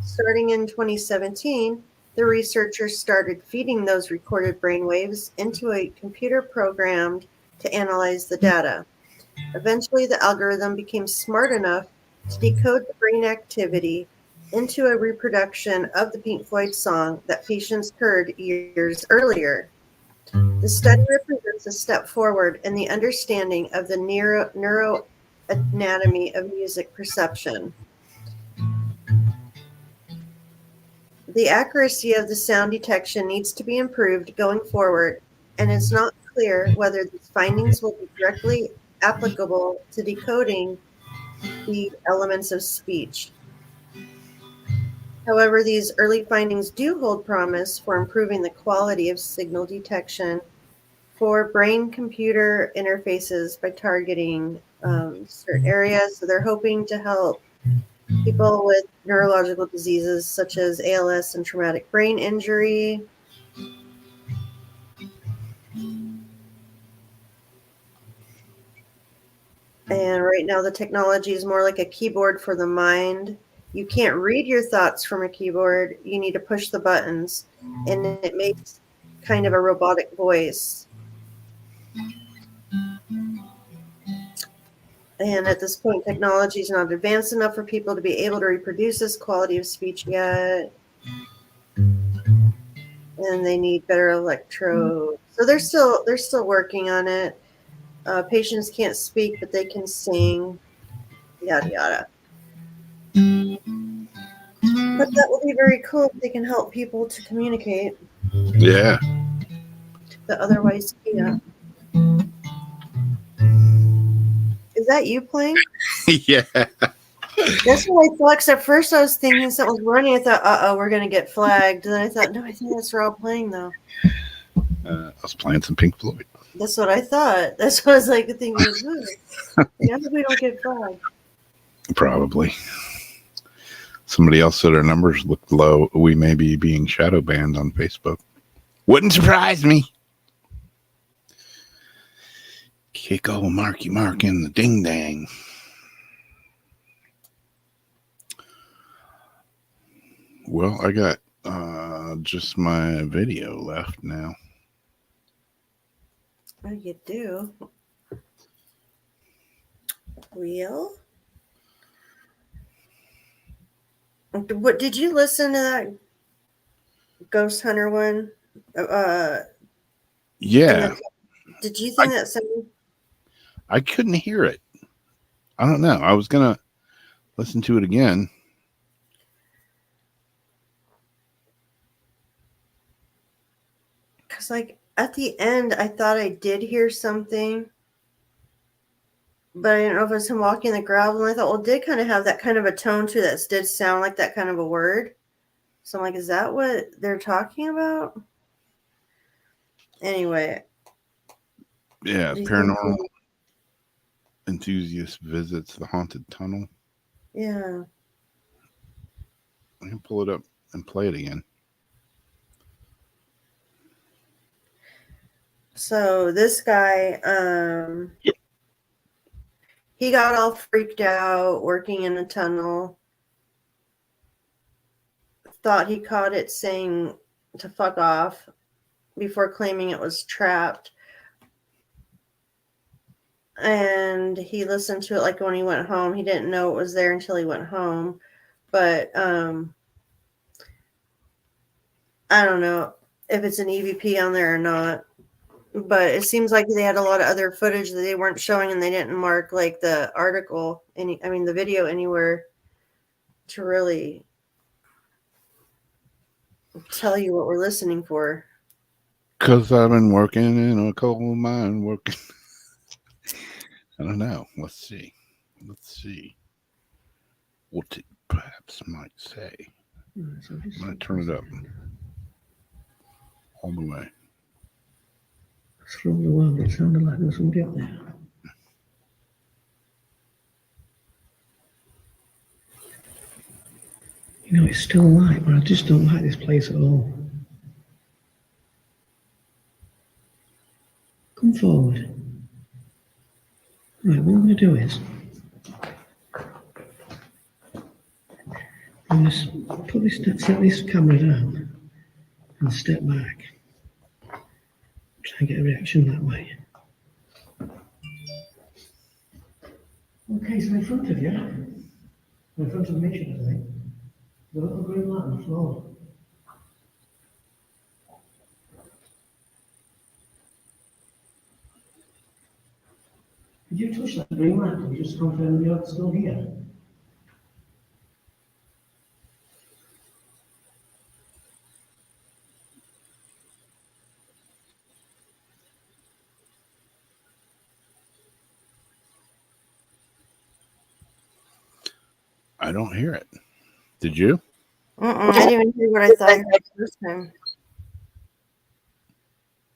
Starting in 2017, the researchers started feeding those recorded brainwaves into a computer programmed to analyze the data. Eventually, the algorithm became smart enough to decode the brain activity into a reproduction of the Pink Floyd song that patients heard years earlier. The study represents a step forward in the understanding of the neuroanatomy of music perception. The accuracy of the sound detection needs to be improved going forward, and it's not clear whether these findings will be directly applicable to decoding the elements of speech. However, these early findings do hold promise for improving the quality of signal detection for brain-computer interfaces by targeting certain areas. So they're hoping to help people with neurological diseases such as ALS and traumatic brain injury. And right now the technology is more like a keyboard for the mind. You can't read your thoughts from a keyboard. You need to push the buttons, and it makes kind of a robotic voice. And at this point, technology is not advanced enough for people to be able to reproduce this quality of speech yet. And they need better electrodes. So they're still working on it. Patients can't speak, but they can sing. Yada yada. But that would be very cool if they can help people to communicate Yeah. that otherwise can't. Is that you playing? Yeah. That's what I thought. 'Cause at first I was thinking something was running. I thought, we're gonna get flagged. And then I thought, no, I think that's Rob playing though. I was playing some Pink Floyd. That's what I thought. That's what I was like thinking. Yeah, we don't get flagged. Probably. Somebody else said our numbers looked low. We may be being shadow banned on Facebook. Wouldn't surprise me. Kick old Marky Mark in the ding dang. Well, I got just my video left now. Oh, you do? Well, what did you listen to that Ghost Hunter one? Yeah, Did you think that sounded? I couldn't hear it. I don't know. I was going to listen to it again. Because, like, at the end, I thought I did hear something, but I didn't know if it was him walking the gravel. And I thought, well, it did kind of have that kind of a tone to that. Did sound like that kind of a word. So I'm like, is that what they're talking about? Anyway. Yeah, do you think paranormal enthusiast visits the haunted tunnel. Yeah. I can pull it up and play it again. So this guy, he got all freaked out working in a tunnel. Thought he caught it saying to fuck off before claiming it was trapped. And he listened to it like when he went home. He didn't know it was there until he went home. But I don't know if it's an EVP on there or not. But it seems like they had a lot of other footage that they weren't showing, and they didn't mark like the article the video anywhere to really tell you what we're listening for. Because I've been working in a coal mine, working. I don't know. Let's see. What it perhaps might say. I'm going to turn it up all the way. Through the world, it sounded like there was somebody up there. You know, it's still light, but I just don't like this place at all. Come forward. Right, what I'm going to do is I'm going to set this camera down and step back. Try and get a reaction that way. Okay, so in front of you, in front of me, should I say, the little green light on the floor. Did you touch that green light and just confirm you're still here? I don't hear it. Did you? I didn't even hear what I thought I heard the first time.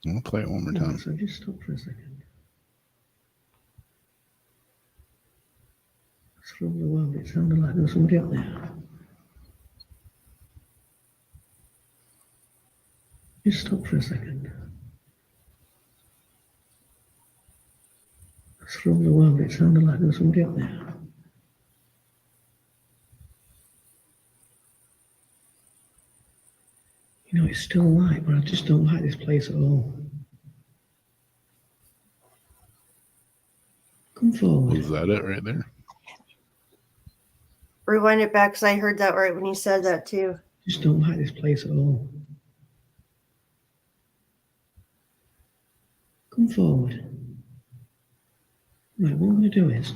I'll play it one more time. So just stop for a second. Through the world, it sounded like there was somebody up there. Just stop for a second. Through the world, it sounded like there was somebody up there. You know, it's still light, but I just don't like this place at all. Come forward. Was that it right there? Rewind it back because I heard that right when you said that too. Just don't like this place at all. Come forward. Right, what I'm going to do is,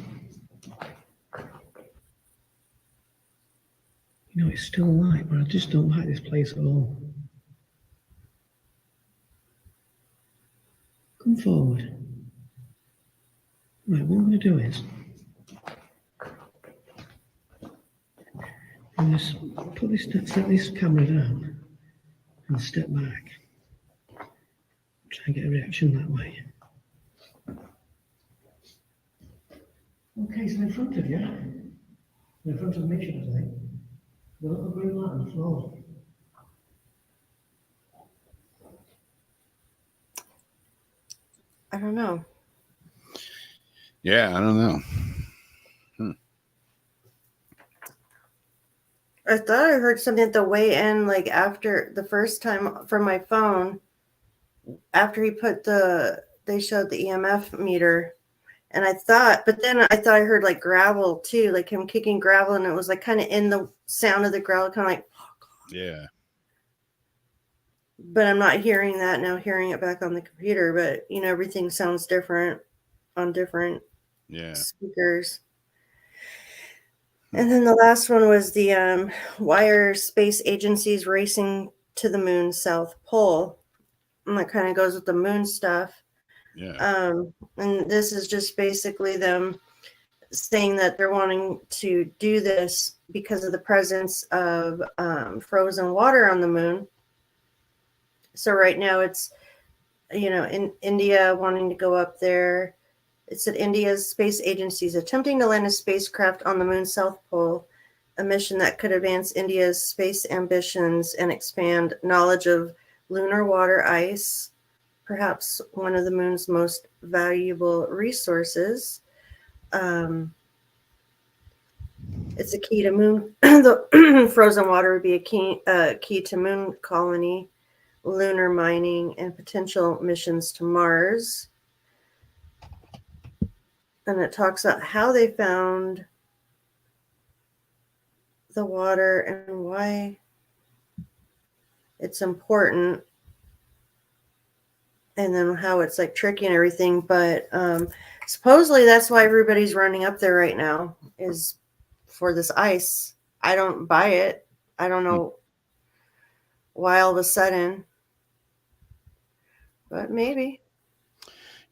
you know, it's still light, but I just don't like this place at all. Come forward. Right, what I'm going to do is, I'm going to set this camera down and step back. Try and get a reaction that way. Okay, so in front of you, in front of me, should I say, the little green light on the floor. I don't know. Yeah, I don't know. I thought I heard something at the way in, like after the first time from my phone, after he put they showed the EMF meter. And but then I thought I heard like gravel too, like him kicking gravel, and it was like kind of in the sound of the gravel, kind of like, Yeah. but I'm not hearing that now, hearing it back on the computer. But, everything sounds different on different speakers. And then the last one was the why are space agencies racing to the moon's south pole? And that kind of goes with the moon stuff. Yeah. And this is just basically them saying that they're wanting to do this because of the presence of frozen water on the moon. So right now it's, in India wanting to go up there. It said India's space agency is attempting to land a spacecraft on the moon's south pole, a mission that could advance India's space ambitions and expand knowledge of lunar water ice, perhaps one of the moon's most valuable resources. It's a key to moon. The frozen water would be a key to moon colony, lunar mining, and potential missions to Mars. And it talks about how they found the water and why it's important, and then how it's like tricky and everything. But supposedly that's why everybody's running up there right now, is for this ice. I don't buy it. I don't know why all of a sudden, but maybe.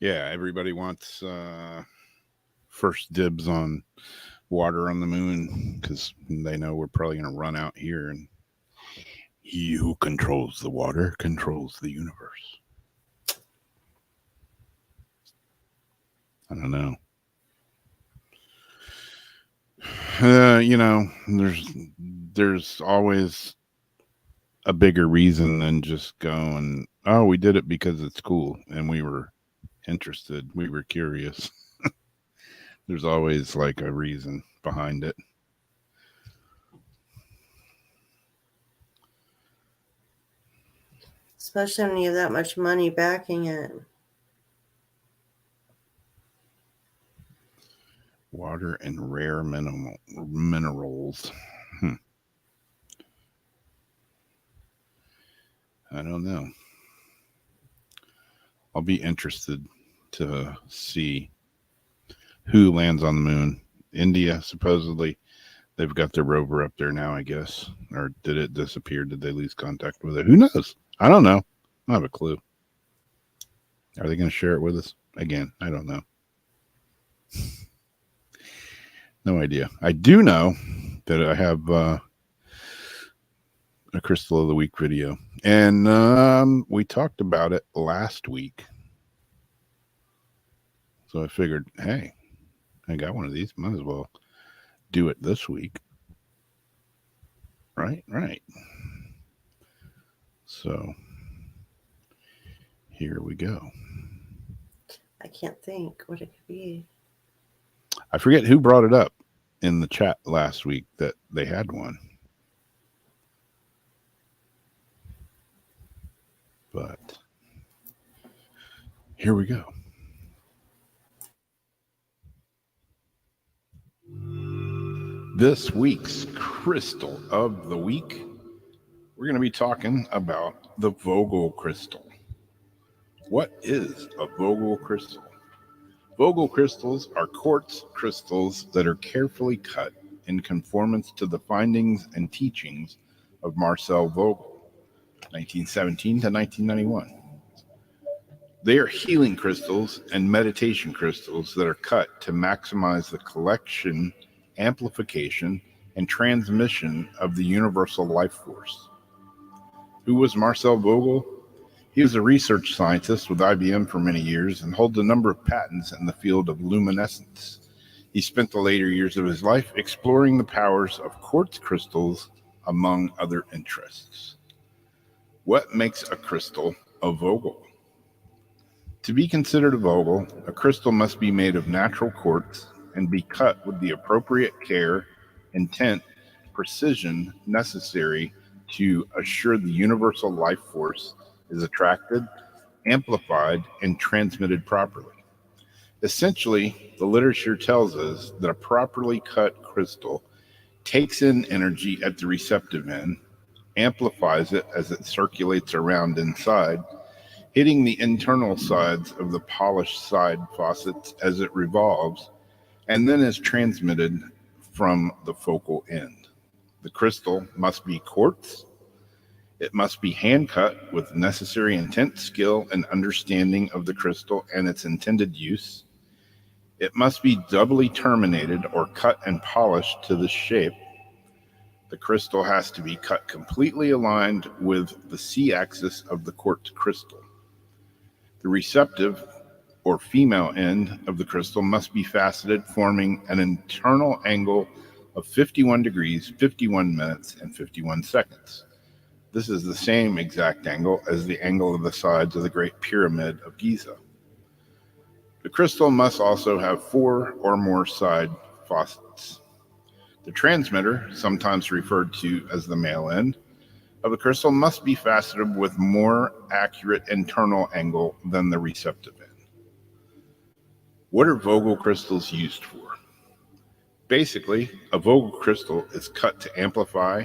Yeah, everybody wants first dibs on water on the moon because they know we're probably going to run out here, and he who controls the water controls the universe. I don't know. There's always a bigger reason than just going, oh, we did it because it's cool and we were interested, we were curious. There's always like a reason behind it. Especially when you have that much money backing it. Water and rare minerals. I don't know. I'll be interested to see who lands on the moon. India, supposedly, they've got their rover up there now, I guess. Or did it disappear? Did they lose contact with it? Who knows? I don't know. I don't have a clue. Are they going to share it with us? Again, I don't know. No idea. I do know that I have a Crystal of the Week video. And we talked about it last week. So I figured, hey, I got one of these. Might as well do it this week. Right. So here we go. I can't think what it could be. I forget who brought it up in the chat last week that they had one. But here we go. This week's Crystal of the Week, we're going to be talking about the Vogel crystal. What is a Vogel crystal? Vogel crystals are quartz crystals that are carefully cut in conformance to the findings and teachings of Marcel Vogel, 1917 to 1991. They are healing crystals and meditation crystals that are cut to maximize the collection, amplification, and transmission of the universal life force. Who was Marcel Vogel? He was a research scientist with IBM for many years and holds a number of patents in the field of luminescence. He spent the later years of his life exploring the powers of quartz crystals, among other interests. What makes a crystal a Vogel? To be considered a vogel, a crystal must be made of natural quartz and be cut with the appropriate care, intent, precision necessary to assure the universal life force is attracted, amplified, and transmitted properly. Essentially, the literature tells us that a properly cut crystal takes in energy at the receptive end, amplifies it as it circulates around inside, hitting the internal sides of the polished side faucets as it revolves, and then is transmitted from the focal end. The crystal must be quartz. It must be hand cut with necessary intent, skill, and understanding of the crystal and its intended use. It must be doubly terminated or cut and polished to the shape. The crystal has to be cut completely aligned with the C-axis of the quartz crystal. The receptive or female end of the crystal must be faceted, forming an internal angle of 51 degrees, 51 minutes, and 51 seconds. This is the same exact angle as the angle of the sides of the Great Pyramid of Giza. The crystal must also have 4 or more side faucets. The transmitter, sometimes referred to as the male end, of the crystal must be faceted with more accurate internal angle than the receptive end. What are Vogel crystals used for? Basically, a Vogel crystal is cut to amplify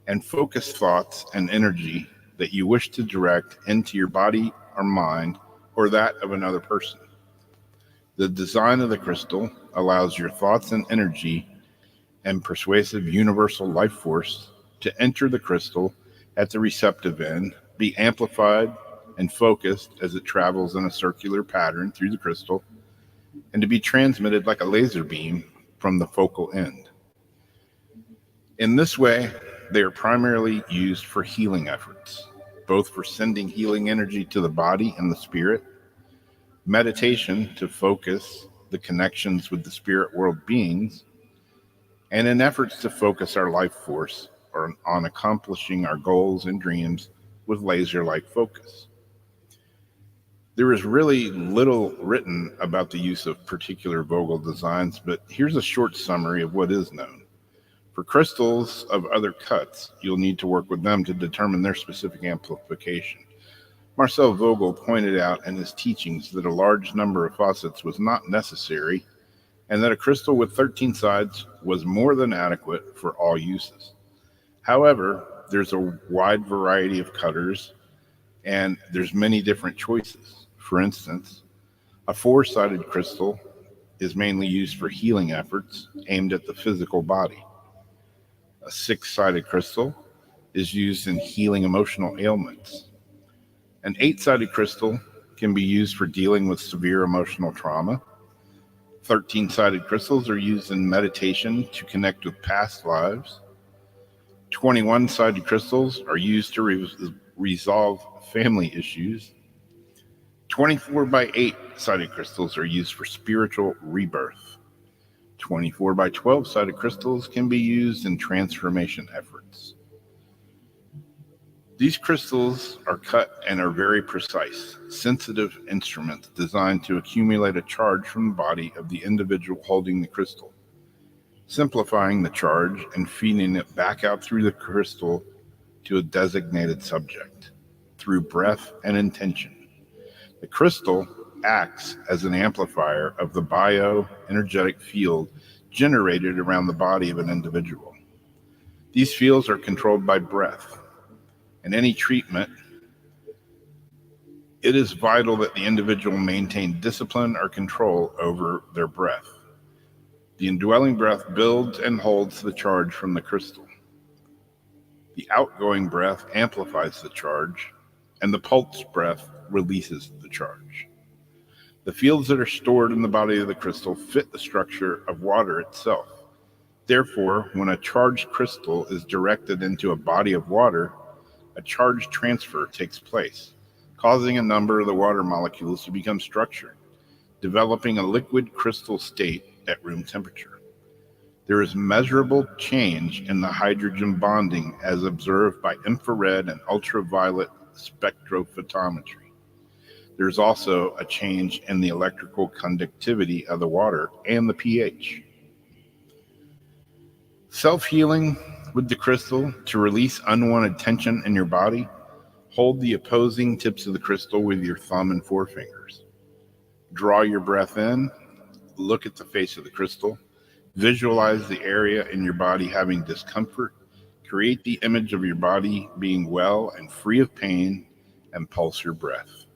and focus thoughts and energy that you wish to direct into your body or mind or that of another person. The design of the crystal allows your thoughts and energy and persuasive universal life force to enter the crystal at the receptive end, be amplified and focused as it travels in a circular pattern through the crystal, and to be transmitted like a laser beam from the focal end. In this way, they are primarily used for healing efforts, both for sending healing energy to the body and the spirit, meditation to focus the connections with the spirit world beings, and in efforts to focus our life force on accomplishing our goals and dreams with laser-like focus. There is really little written about the use of particular Vogel designs, but here's a short summary of what is known. For crystals of other cuts, you'll need to work with them to determine their specific amplification. Marcel Vogel pointed out in his teachings that a large number of faucets was not necessary, and that a crystal with 13 sides was more than adequate for all uses. However, there's a wide variety of cutters, and there's many different choices. For instance, a 4-sided crystal is mainly used for healing efforts aimed at the physical body. A 6-sided crystal is used in healing emotional ailments. An 8-sided crystal can be used for dealing with severe emotional trauma. 13-sided crystals are used in meditation to connect with past lives. 21-sided crystals are used to resolve family issues. 24 by 8-sided crystals are used for spiritual rebirth. 24 by 12-sided crystals can be used in transformation efforts. These crystals are cut and are very precise, sensitive instruments designed to accumulate a charge from the body of the individual holding the crystal, simplifying the charge and feeding it back out through the crystal to a designated subject through breath and intention. The crystal acts as an amplifier of the bioenergetic field generated around the body of an individual. These fields are controlled by breath. In any treatment, it is vital that the individual maintain discipline or control over their breath. The indwelling breath builds and holds the charge from the crystal. The outgoing breath amplifies the charge, and the pulse breath releases the charge. The fields that are stored in the body of the crystal fit the structure of water itself. Therefore, when a charged crystal is directed into a body of water, a charge transfer takes place, causing a number of the water molecules to become structured, developing a liquid crystal state at room temperature. There is measurable change in the hydrogen bonding as observed by infrared and ultraviolet spectrophotometry. There's also a change in the electrical conductivity of the water and the pH. Self-healing with the crystal to release unwanted tension in your body. Hold the opposing tips of the crystal with your thumb and forefingers. Draw your breath in. Look at the face of the crystal. Visualize the area in your body having discomfort. Create the image of your body being well and free of pain, and pulse your breath.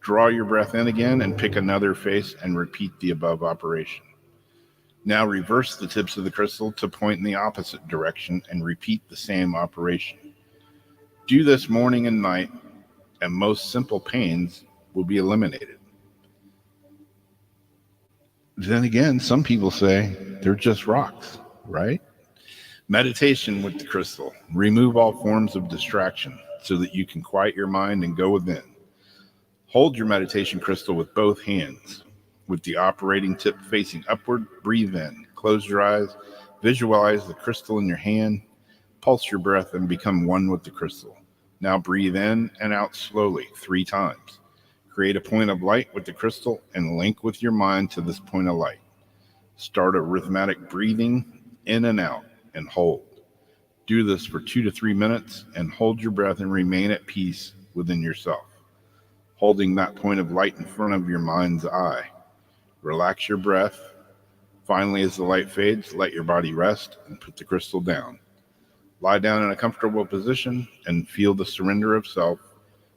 Draw your breath in again and pick another face and repeat the above operation. Now reverse the tips of the crystal to point in the opposite direction and repeat the same operation. Do this morning and night, and most simple pains will be eliminated. Then again, some people say they're just rocks, right? Meditation with the crystal. Remove all forms of distraction so that you can quiet your mind and go within. Hold your meditation crystal with both hands. With the operating tip facing upward, breathe in. Close your eyes. Visualize the crystal in your hand. Pulse your breath and become one with the crystal. Now breathe in and out slowly 3 times. Create a point of light with the crystal and link with your mind to this point of light. Start a rhythmic breathing in and out and hold. Do this for 2 to 3 minutes and hold your breath and remain at peace within yourself, holding that point of light in front of your mind's eye. Relax your breath. Finally, as the light fades, let your body rest and put the crystal down. Lie down in a comfortable position and feel the surrender of self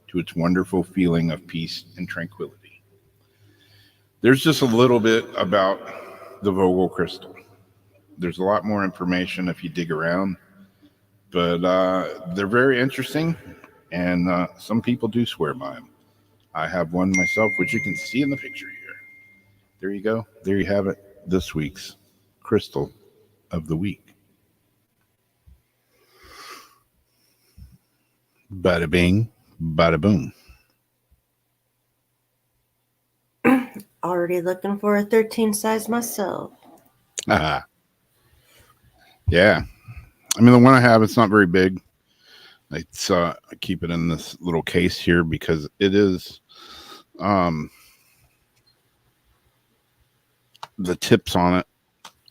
to its wonderful feeling of peace and tranquility. There's just a little bit about the Vogel crystal. There's a lot more information if you dig around, but they're very interesting, and some people do swear by them. I have one myself, which you can see in the picture here. There you go. There you have it. This week's crystal of the week. Bada bing, bada boom. Already looking for a 13 size myself. Yeah. I mean, the one I have, it's not very big. It's I keep it in this little case here because it is the tips on it.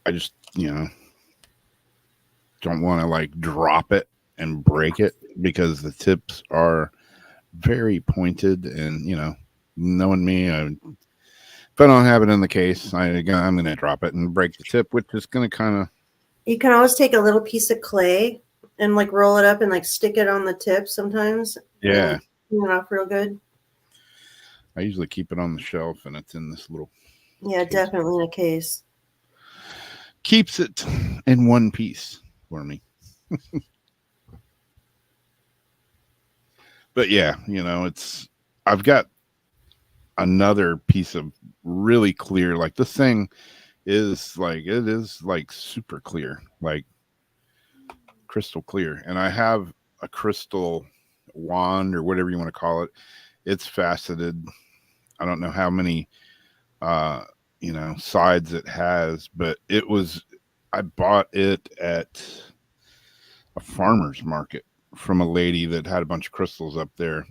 I just, don't want to like drop it and break it because the tips are very pointed, and knowing me, if I don't have it in the case, I'm going to drop it and break the tip, which is going to kind of. You can always take a little piece of clay and like roll it up and like stick it on the tip sometimes. Yeah. Clean it off real good. I usually keep it on the shelf, and it's in this little. Yeah, case. definitely in a case. Keeps it in one piece for me. But yeah, I've got another piece of really clear, like this thing is like super clear, like crystal clear. And I have a crystal wand or whatever you want to call it. It's faceted. I don't know how many sides it has, but I bought it at a farmer's market from a lady that had a bunch of crystals up there.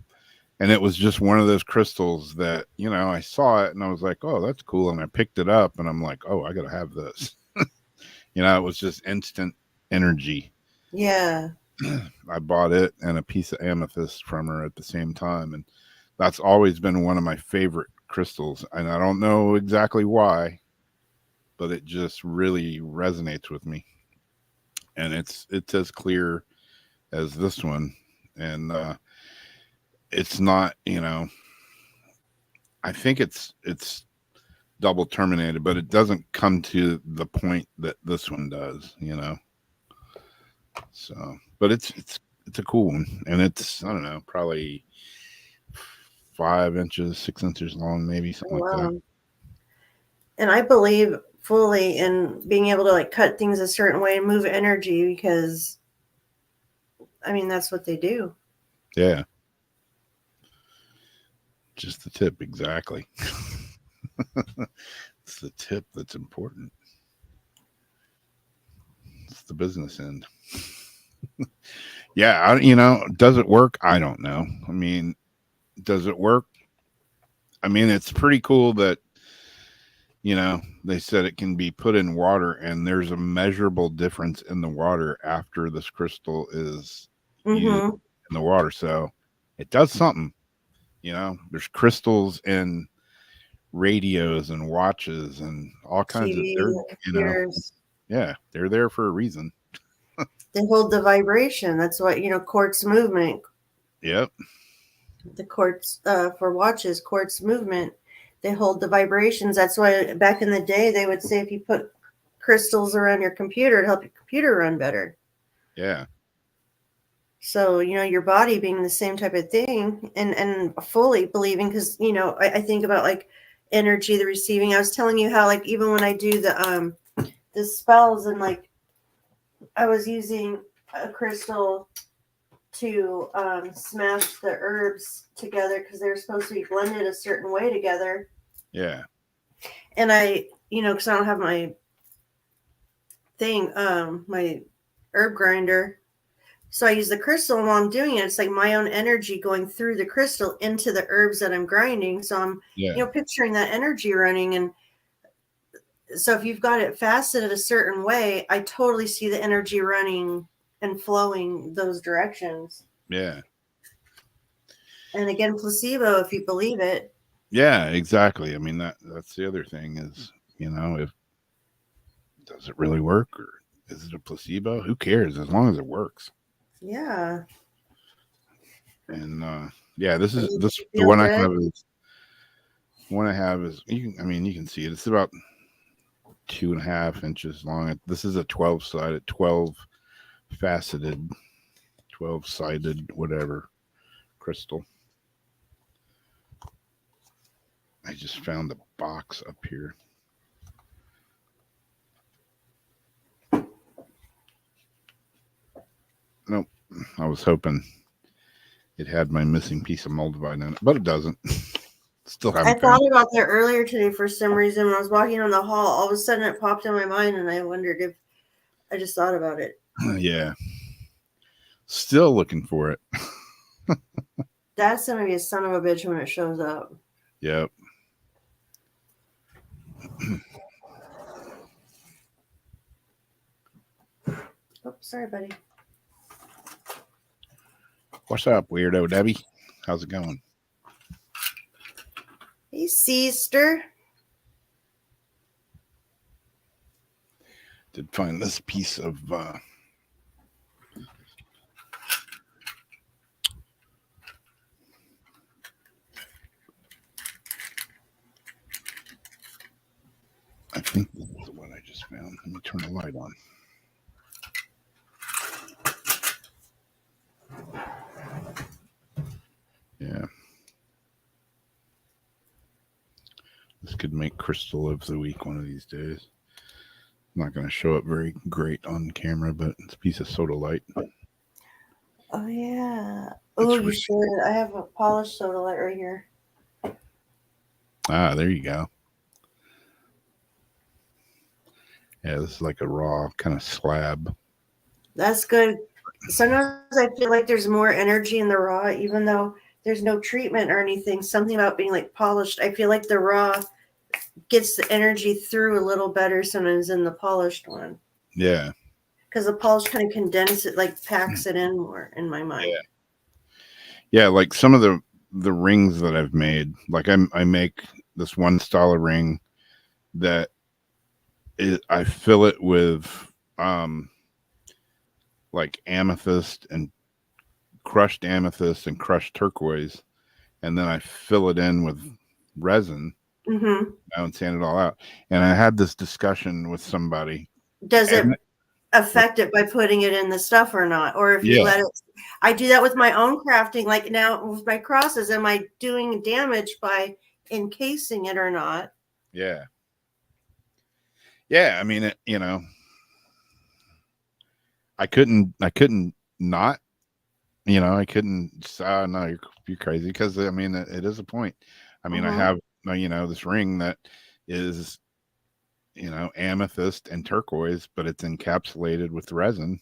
And it was just one of those crystals that, I saw it and I was like, oh, that's cool. And I picked it up and I'm like, oh, I got to have this. It was just instant energy. Yeah. I bought it and a piece of amethyst from her at the same time. And that's always been one of my favorite crystals. And I don't know exactly why, but it just really resonates with me. And it's as clear as this one. And it's not, I think it's double terminated, but it doesn't come to the point that this one does, So, but it's a cool one, and it's, I don't know, probably 5 inches, 6 inches long, maybe something like that. And I believe fully in being able to like cut things a certain way and move energy because, I mean, that's what they do. Yeah. Just the tip, exactly. It's the tip that's important. It's the business end. Yeah, does it work? I don't know. I mean, does it work? I mean, it's pretty cool that, you know, they said it can be put in water and there's a measurable difference in the water after this crystal is used Mm-hmm. in the water. So it does something, you know, there's crystals in radios and watches and all kinds of, TV, they're, you know, computers. yeah, they're there for a reason. They hold the vibration. That's what, quartz movement. Yep. The quartz for watches, quartz movement. They hold the vibrations. That's why back in the day they would say if you put crystals around your computer, it'd help your computer run better. Yeah. So, your body being the same type of thing and fully believing, because, I think about like energy, the receiving. I was telling you how, like, even when I do the spells and like I was using a crystal to smash the herbs together because they're supposed to be blended a certain way together. Yeah. And I, because I don't have my thing, my herb grinder. So I use the crystal, and while I'm doing it, it's like my own energy going through the crystal into the herbs that I'm grinding. So I'm, Yeah. picturing that energy running. And so if you've got it faceted a certain way, I totally see the energy running and flowing those directions. Yeah. And again, placebo, if you believe it. Yeah, exactly. I mean, that's the other thing is, if does it really work or is it a placebo? Who cares as long as it works? Yeah. And yeah, this is the Feel one good? I have is you can see it. It's about 2.5 inches long. This is a 12-sided, 12-faceted, 12-sided, whatever crystal. I just found the box up here. Nope. I was hoping it had my missing piece of moldavite in it, but it doesn't. Still haven't. I thought about that earlier today for some reason. When I was walking on the hall, all of a sudden it popped in my mind, and I wondered if I just thought about it. Yeah. Still looking for it. That's gonna be a son of a bitch when it shows up. Yep. Oh, sorry, buddy. What's up, Weirdo Debbie? How's it going? Hey, sister. Did find this piece of I think this is what I just found. Let me turn the light on. Yeah. This could make crystal of the week one of these days. I'm not going to show up very great on camera, but it's a piece of soda light. Oh, yeah. Oh, you should. I have a polished soda light right here. Ah, there you go. Yeah, this is like a raw kind of slab. That's good. Sometimes I feel like there's more energy in the raw, even though there's no treatment or anything. Something about being like polished. I feel like the raw gets the energy through a little better sometimes than the polished one. Yeah. Because the polished kind of condenses it, like packs it in more in my mind. Yeah, like some of the rings that I've made, like I make this one style of ring that I fill it with like amethyst and crushed turquoise, and then I fill it in with resin and sand it all out. And I had this discussion with somebody. Does it affect it by putting it in the stuff or not? Or if you let it, I do that with my own crafting. Like now with my crosses, am I doing damage by encasing it or not? Yeah. Yeah. I mean, I couldn't not, I couldn't say, no, you're crazy. Cause I mean, it is a point. I mean, I have, this ring that is, amethyst and turquoise, but it's encapsulated with resin,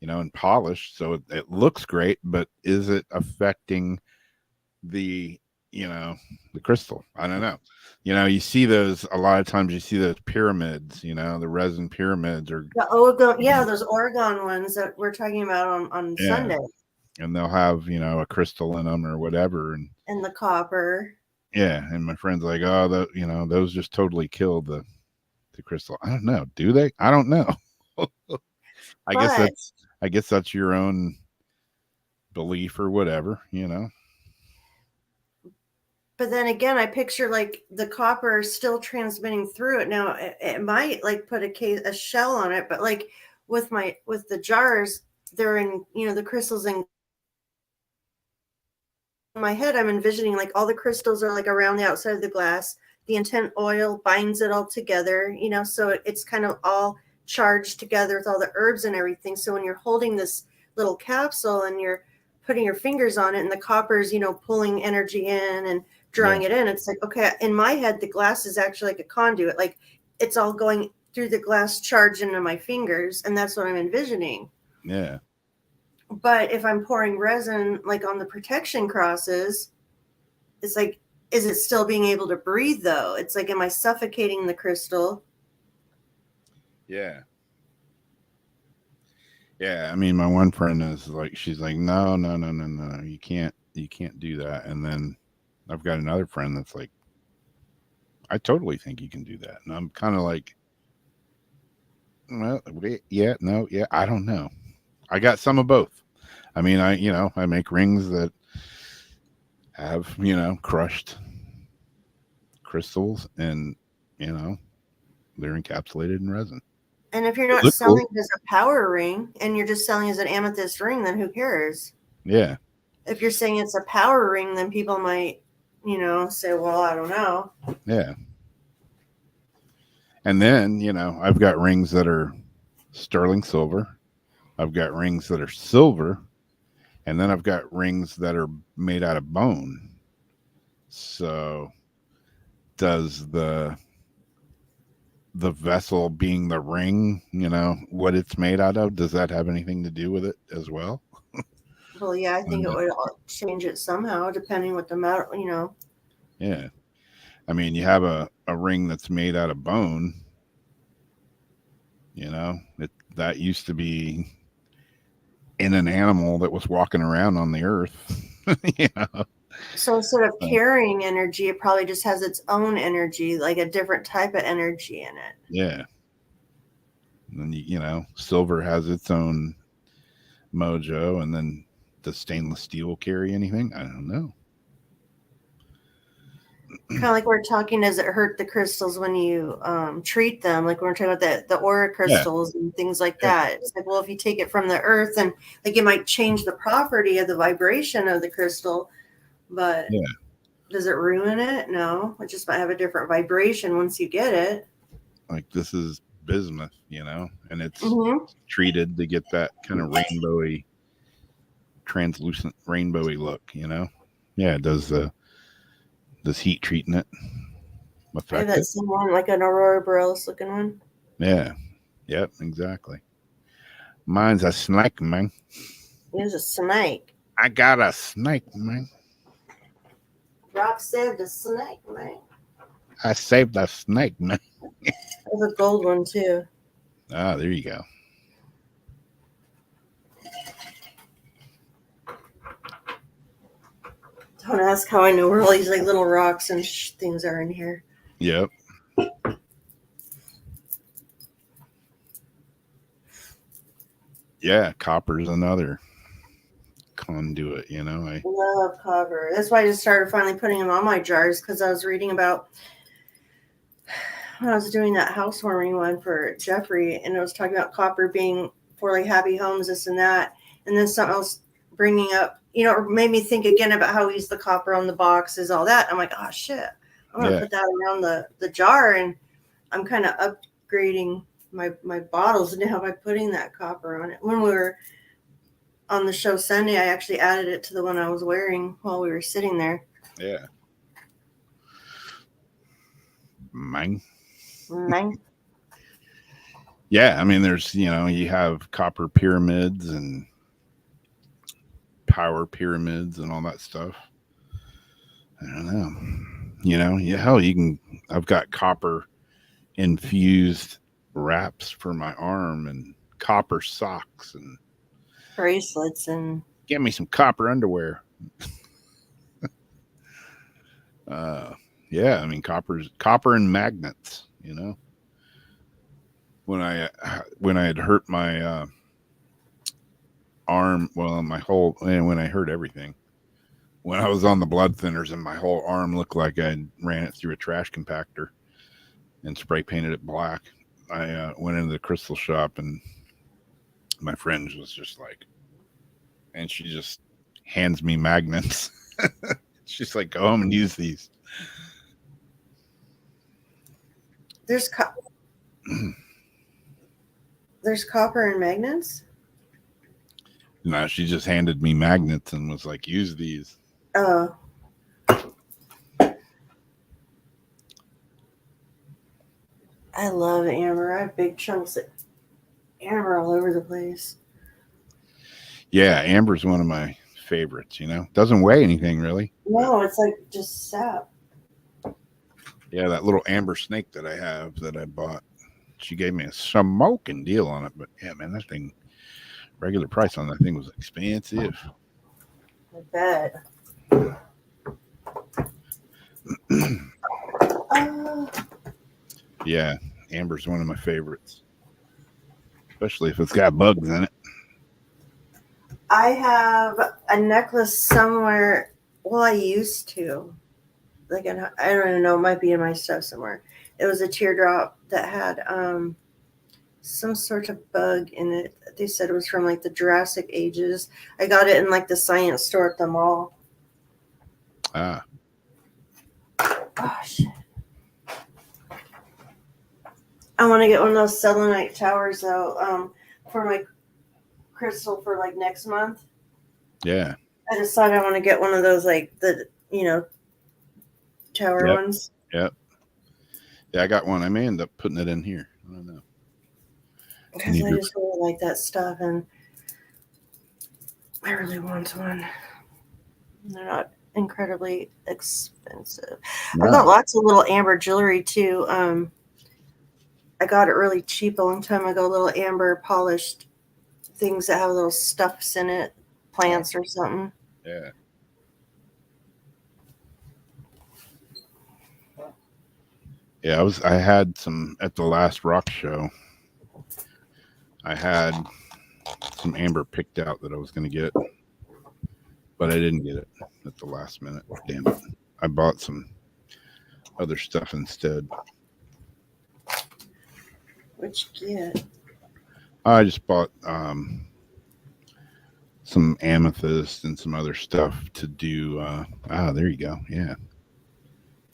and polished. So it looks great, but is it affecting the, you know, the crystal. I don't know. You know, you see those a lot of times. You see those pyramids. You know, the resin pyramids, or The Oregon, yeah, those Oregon ones that we're talking about on yeah, Sunday, and they'll have, you know, a crystal in them or whatever, and and the copper. yeah. And my friend's like, oh, you know, those just totally killed the crystal. I don't know. Do they? I don't know. But I guess that's your own belief or whatever, you know. But then again, I picture like the copper still transmitting through it. Now it might like put a shell on it, but like with the jars, they're in, you know, the crystals in my head. I'm envisioning like all the crystals are like around the outside of the glass. The intent oil binds it all together, you know, so it's kind of all charged together with all the herbs and everything. So when you're holding this little capsule and you're putting your fingers on it and the copper's, you know, pulling energy in and drawing it in, it's like, okay, in my head, the glass is actually like a conduit. Like it's all going through the glass charge into my fingers. And that's what I'm envisioning. Yeah. But if I'm pouring resin, like on the protection crosses, it's like, is it still being able to breathe though? It's like, am I suffocating the crystal? Yeah. Yeah. I mean, my one friend is like, she's like, no, you can't do that. And then I've got another friend that's like, I totally think you can do that. And I'm kind of like, well, yeah, no, yeah, I don't know. I got some of both. I mean, I make rings that have, you know, crushed crystals, and, you know, they're encapsulated in resin. And if you're not selling it as a power ring and you're just selling as an amethyst ring, then who cares? Yeah. If you're saying it's a power ring, then people might, you know, say, well, I don't know. Yeah. And then, you know, I've got rings that are sterling silver. I've got rings that are silver. And then I've got rings that are made out of bone. So does the vessel being the ring, you know, what it's made out of, does that have anything to do with it as well? Well, yeah, I think it would change it somehow, depending what the metal, you know. Yeah. I mean, you have a ring that's made out of bone, you know, that used to be in an animal that was walking around on the earth, you know. So instead of carrying energy, it probably just has its own energy, like a different type of energy in it. Yeah. And, you know, silver has its own mojo, and then does stainless steel carry anything? I don't know. Kind of like we're talking, does it hurt the crystals when you treat them? Like we're talking about the aura crystals and things like that. It's like, well, if you take it from the earth, and like it might change the property of the vibration of the crystal, but does it ruin it? No, it just might have a different vibration once you get it. Like this is bismuth, you know, and it's treated to get that kind of rainbowy, translucent, rainbowy look, you know. Yeah, does heat treating it affect that's the one, like an aurora borealis looking one. Yeah. Yep, exactly. Mine's a snake, man. It's a snake. I got a snake, man. Rob saved a snake, man. I saved a snake, man. There's a gold one too. Ah, there you go. Don't ask how I know where all these like little rocks and things are in here. Yep. Yeah, copper's another conduit, you know. I love copper. That's why I just started finally putting them on my jars, because I was reading about when I was doing that housewarming one for Jeffrey, and it was talking about copper being for like happy homes, this and that, and then something else bringing up, you know, it made me think again about how we use the copper on the boxes, all that. I'm like, oh shit, I'm gonna put that around the jar, and I'm kind of upgrading my bottles now by putting that copper on it. When we were on the show Sunday, I actually added it to the one I was wearing while we were sitting there. Yeah. Mine. Yeah, I mean, there's, you know, you have copper pyramids and power pyramids and all that stuff. I don't know. Yeah, hell, I've got copper infused wraps for my arm and copper socks and Bracelets and get me some copper underwear. uh, yeah, I mean, copper and magnets, when I had hurt my arm, well, my whole, and when I hurt everything, when I was on the blood thinners and my whole arm looked like I ran it through a trash compactor and spray painted it black. I went into the crystal shop and my friend was just like, and she just hands me magnets. She's like, go home and use these. there's there's copper and magnets. No, she just handed me magnets and was like, use these. Oh. I love amber. I have big chunks of amber all over the place. Yeah, amber's one of my favorites, Doesn't weigh anything really. No, it's like just sap. Yeah, that little amber snake that I have that I bought, she gave me a smoking deal on it. But yeah, man, that thing, regular price on that thing was expensive. I bet. Yeah, amber's one of my favorites, especially if it's got bugs in it. I have a necklace somewhere. Well, I used to. Like, I don't even know. It might be in my stuff somewhere. It was a teardrop that had some sort of bug in it. They said it was from like the Jurassic ages. I got it in like the science store at the mall. Ah. Oh, shit. I want to get one of those selenite towers though, for my crystal for like next month. Yeah. I decided I want to get one of those like the tower ones. Yep. Yeah, I got one. I may end up putting it in here. I don't know. Because I just really like that stuff and I really want one. They're not incredibly expensive. No. I've got lots of little amber jewelry too. I got it really cheap a long time ago, little amber polished things that have little stuffs in it, plants or something. Yeah. Yeah, I had some at the last rock show. I had some amber picked out that I was going to get, but I didn't get it at the last minute. Damn it. I bought some other stuff instead. What'd you get? I just bought some amethyst and some other stuff to do. There you go. Yeah.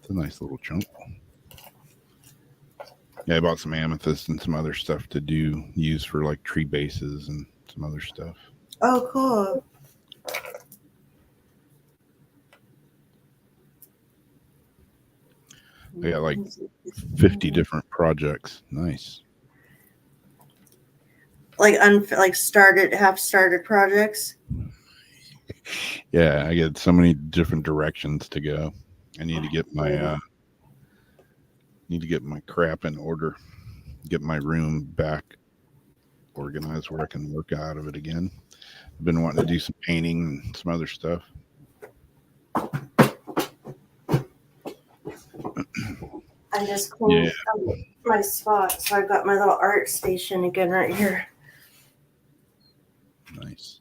It's a nice little chunk. Yeah, I bought some amethyst and some other stuff to use for like tree bases and some other stuff. Oh, cool. I got like 50 different projects. Nice. Like half started projects. Yeah, I get so many different directions to go. I need to get my crap in order, get my room back organized where I can work out of it again. I've been wanting to do some painting and some other stuff. I just cleaned my spot, so I've got my little art station again right here. Nice.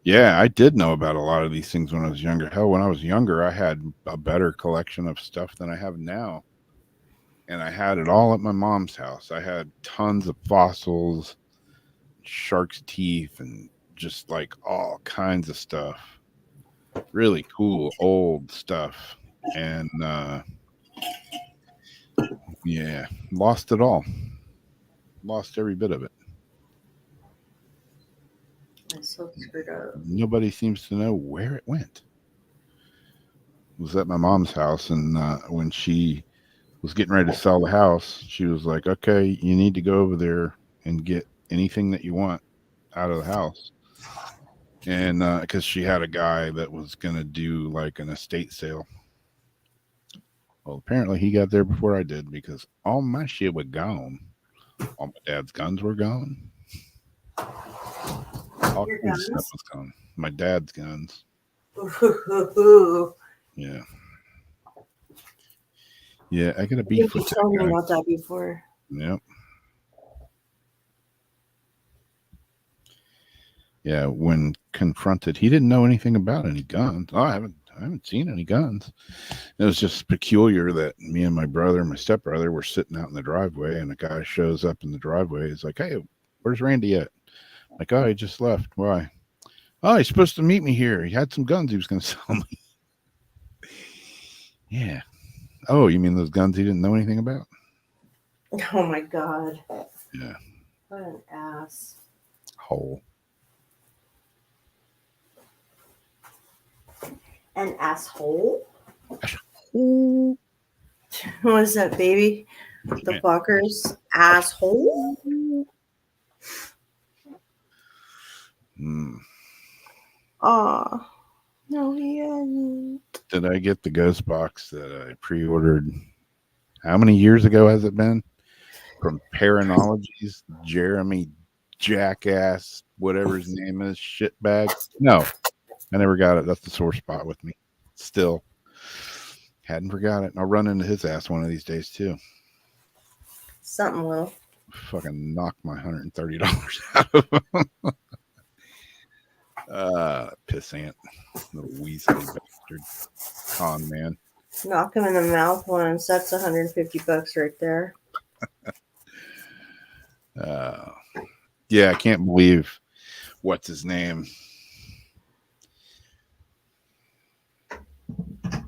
Yeah, I did know about a lot of these things when I was younger. Hell, when I was younger, I had a better collection of stuff than I have now. And I had it all at my mom's house. I had tons of fossils, shark's teeth, and just like all kinds of stuff. Really cool old stuff. And yeah, lost it all. Lost every bit of it. Nobody seems to know where it went. It was at my mom's house, and when she was getting ready to sell the house, she was like, okay, you need to go over there and get anything that you want out of the house. And because she had a guy that was going to do like an estate sale. Well, apparently he got there before I did because all my shit was gone. All my dad's guns were gone. All Your kinds of stuff guns? was gone. My dad's guns. Ooh. Yeah. Yeah, I got a I beef think with you told that me guy. about that before. Yep. Yeah, when confronted, he didn't know anything about any guns. Oh, I haven't seen any guns. It was just peculiar that me and my brother and my stepbrother were sitting out in the driveway, and a guy shows up in the driveway. He's like, "Hey, where's Randy at?" Like, "Oh, he just left. Why?" "Oh, he's supposed to meet me here. He had some guns he was going to sell me." Yeah. Oh, you mean those guns he didn't know anything about? Oh my God. Yeah. What an ass. Hole. An asshole? Ooh. What is that, baby? The fuckers? Asshole? Hmm. Aw. No, he hasn't. Did I get the ghost box that I pre-ordered? How many years ago has it been? From Paranologies, Jeremy Jackass, whatever his name is, shitbag. No, I never got it. That's the sore spot with me. Still, hadn't forgot it. I'll run into his ass one of these days too. Something will. Fucking knock my $130 out of him. Pissant, little weaselly bastard, con man. Knock him in the mouth once. That's $150 right there. Yeah, I can't believe what's his name.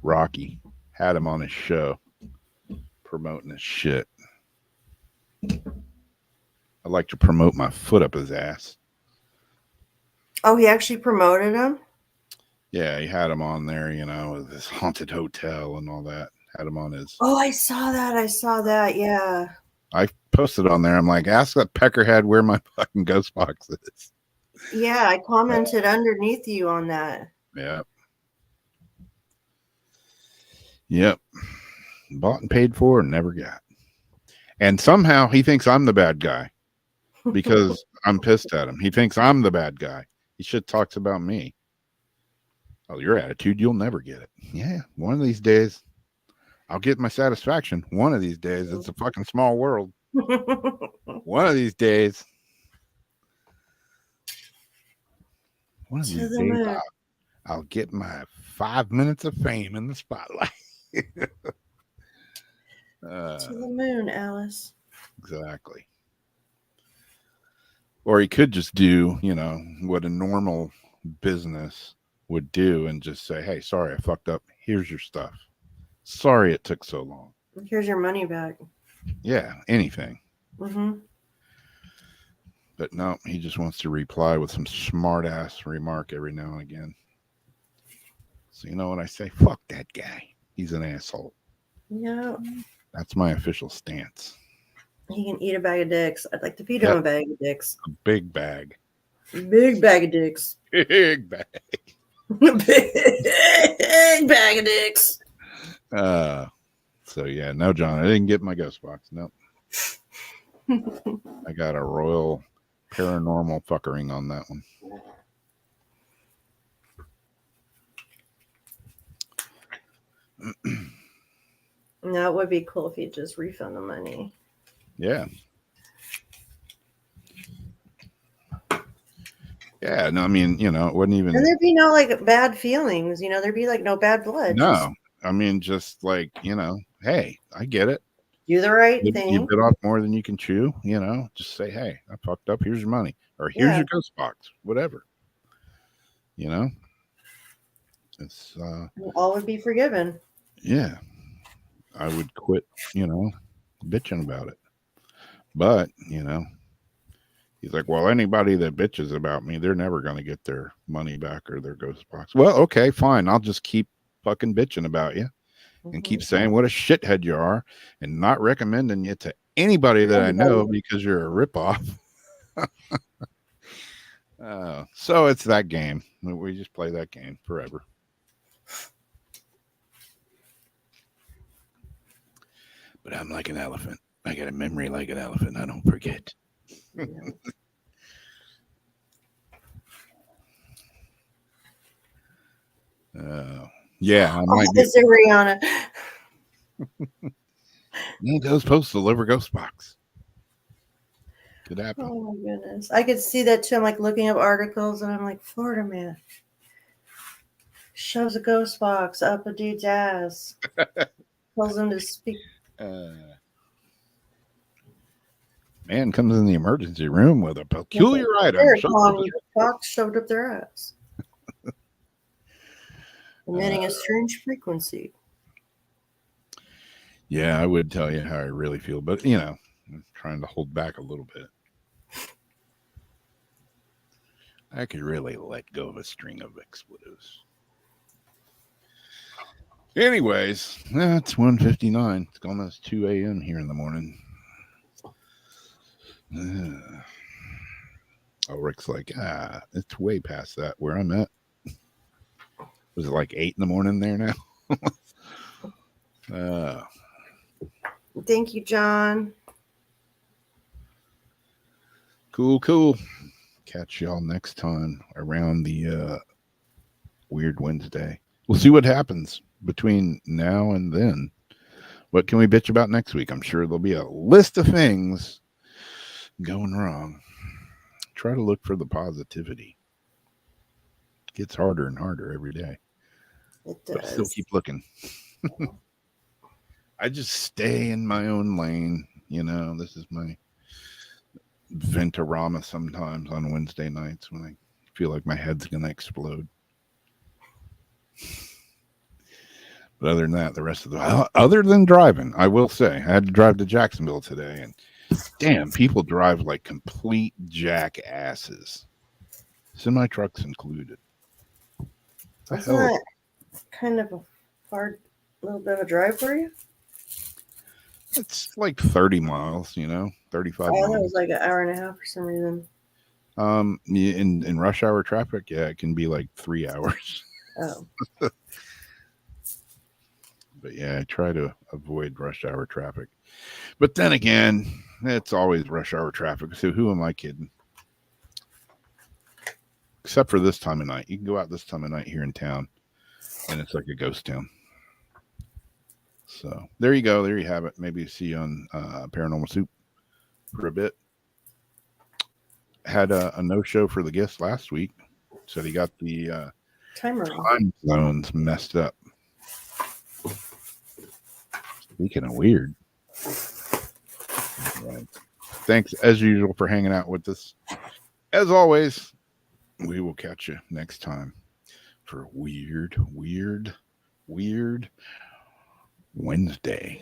Rocky had him on his show promoting his shit. I like to promote my foot up his ass. Oh, he actually promoted him? Yeah, he had him on there, you know, with his haunted hotel and all that. Had him on his. Oh, I saw that. Yeah. I posted on there. I'm like, ask that peckerhead where my fucking ghost box is. Yeah, I commented underneath you on that. Yep. Yep. Bought and paid for and never got. And somehow he thinks I'm the bad guy because I'm pissed at him. He thinks I'm the bad guy. He shit talks about me. Oh, your attitude, you'll never get it. Yeah, one of these days, I'll get my satisfaction. One of these days, it's a fucking small world. One of these days. One of these days, I'll get my 5 minutes of fame in the spotlight. To the moon, Alice. Exactly. Or he could just do, you know, what a normal business would do and just say, hey, sorry, I fucked up. Here's your stuff. Sorry it took so long. Here's your money back. Yeah, anything. Mm-hmm. But no, he just wants to reply with some smart ass remark every now and again. So you know what I say? Fuck that guy. He's an asshole. Yeah. That's my official stance. He can eat a bag of dicks. I'd like to feed him a bag of dicks. A big bag. Big bag of dicks. Big bag. Big bag of dicks. So yeah, no, John, I didn't get my ghost box. Nope. I got a royal paranormal fuckering on that one. No, it would be cool if you just refund the money. Yeah. Yeah, no, I mean, you know, it wouldn't even. And there'd be no like bad feelings, you know, there'd be like no bad blood. No, Just I mean, just like, you know, hey, I get it. do the right You thing. bit off more than you can chew, you know, just say, hey, I fucked up. Here's your money. Or here's your ghost box, whatever. You know, it's, all would be forgiven. yeah, I would quit, you know, bitching about it. But, you know, he's like, well, anybody that bitches about me, they're never going to get their money back or their ghost box. Well, okay, fine. I'll just keep fucking bitching about you and keep saying what a shithead you are and not recommending you to anybody that I know because you're a ripoff. So it's that game. We just play that game forever. But I'm like an elephant. I got a memory like an elephant. I don't forget. Yeah, I might be. Is it Rihanna? Those posts deliver ghost box. Could happen. Oh my goodness. I could see that too. I'm like looking up articles and I'm like, Florida man shoves a ghost box up a dude's ass. Tells him to speak. Man comes in the emergency room with a peculiar item. Box shoved up their ass. Emitting a strange frequency. Yeah, I would tell you how I really feel, but you know, I'm trying to hold back a little bit. I could really let go of a string of expletives. Anyways, that's 1:59. It's almost 2 a.m. here in the morning. Oh, Rick's like, it's way past that where I'm at. Was it like 8 in the morning there now? Thank you, John. Cool. Catch y'all next time around the Weird Wednesday. We'll see what happens between now and then. What can we bitch about next week? I'm sure there'll be a list of things going wrong. Try to look for the positivity. It gets harder and harder every day. It does. But I still keep looking. I just stay in my own lane. You know, this is my ventorama sometimes on Wednesday nights when I feel like my head's going to explode. But other than that, the rest of the other than driving, I will say I had to drive to Jacksonville today, and damn, people drive like complete jackasses. Semi trucks included. Isn't that kind of a hard little bit of a drive for you? It's like 30 miles, 35 miles. That was like an hour and a half for some reason. In rush hour traffic, yeah, it can be like 3 hours. Oh. But yeah, I try to avoid rush hour traffic. But then again, it's always rush hour traffic. So who am I kidding? Except for this time of night. You can go out this time of night here in town, and it's like a ghost town. So there you go. There you have it. Maybe see you on Paranormal Soup for a bit. Had a no-show for the guest last week. Said he got the time zones messed up. Speaking of weird. Right. Thanks, as usual, for hanging out with us. As always, we will catch you next time for Weird Wednesday.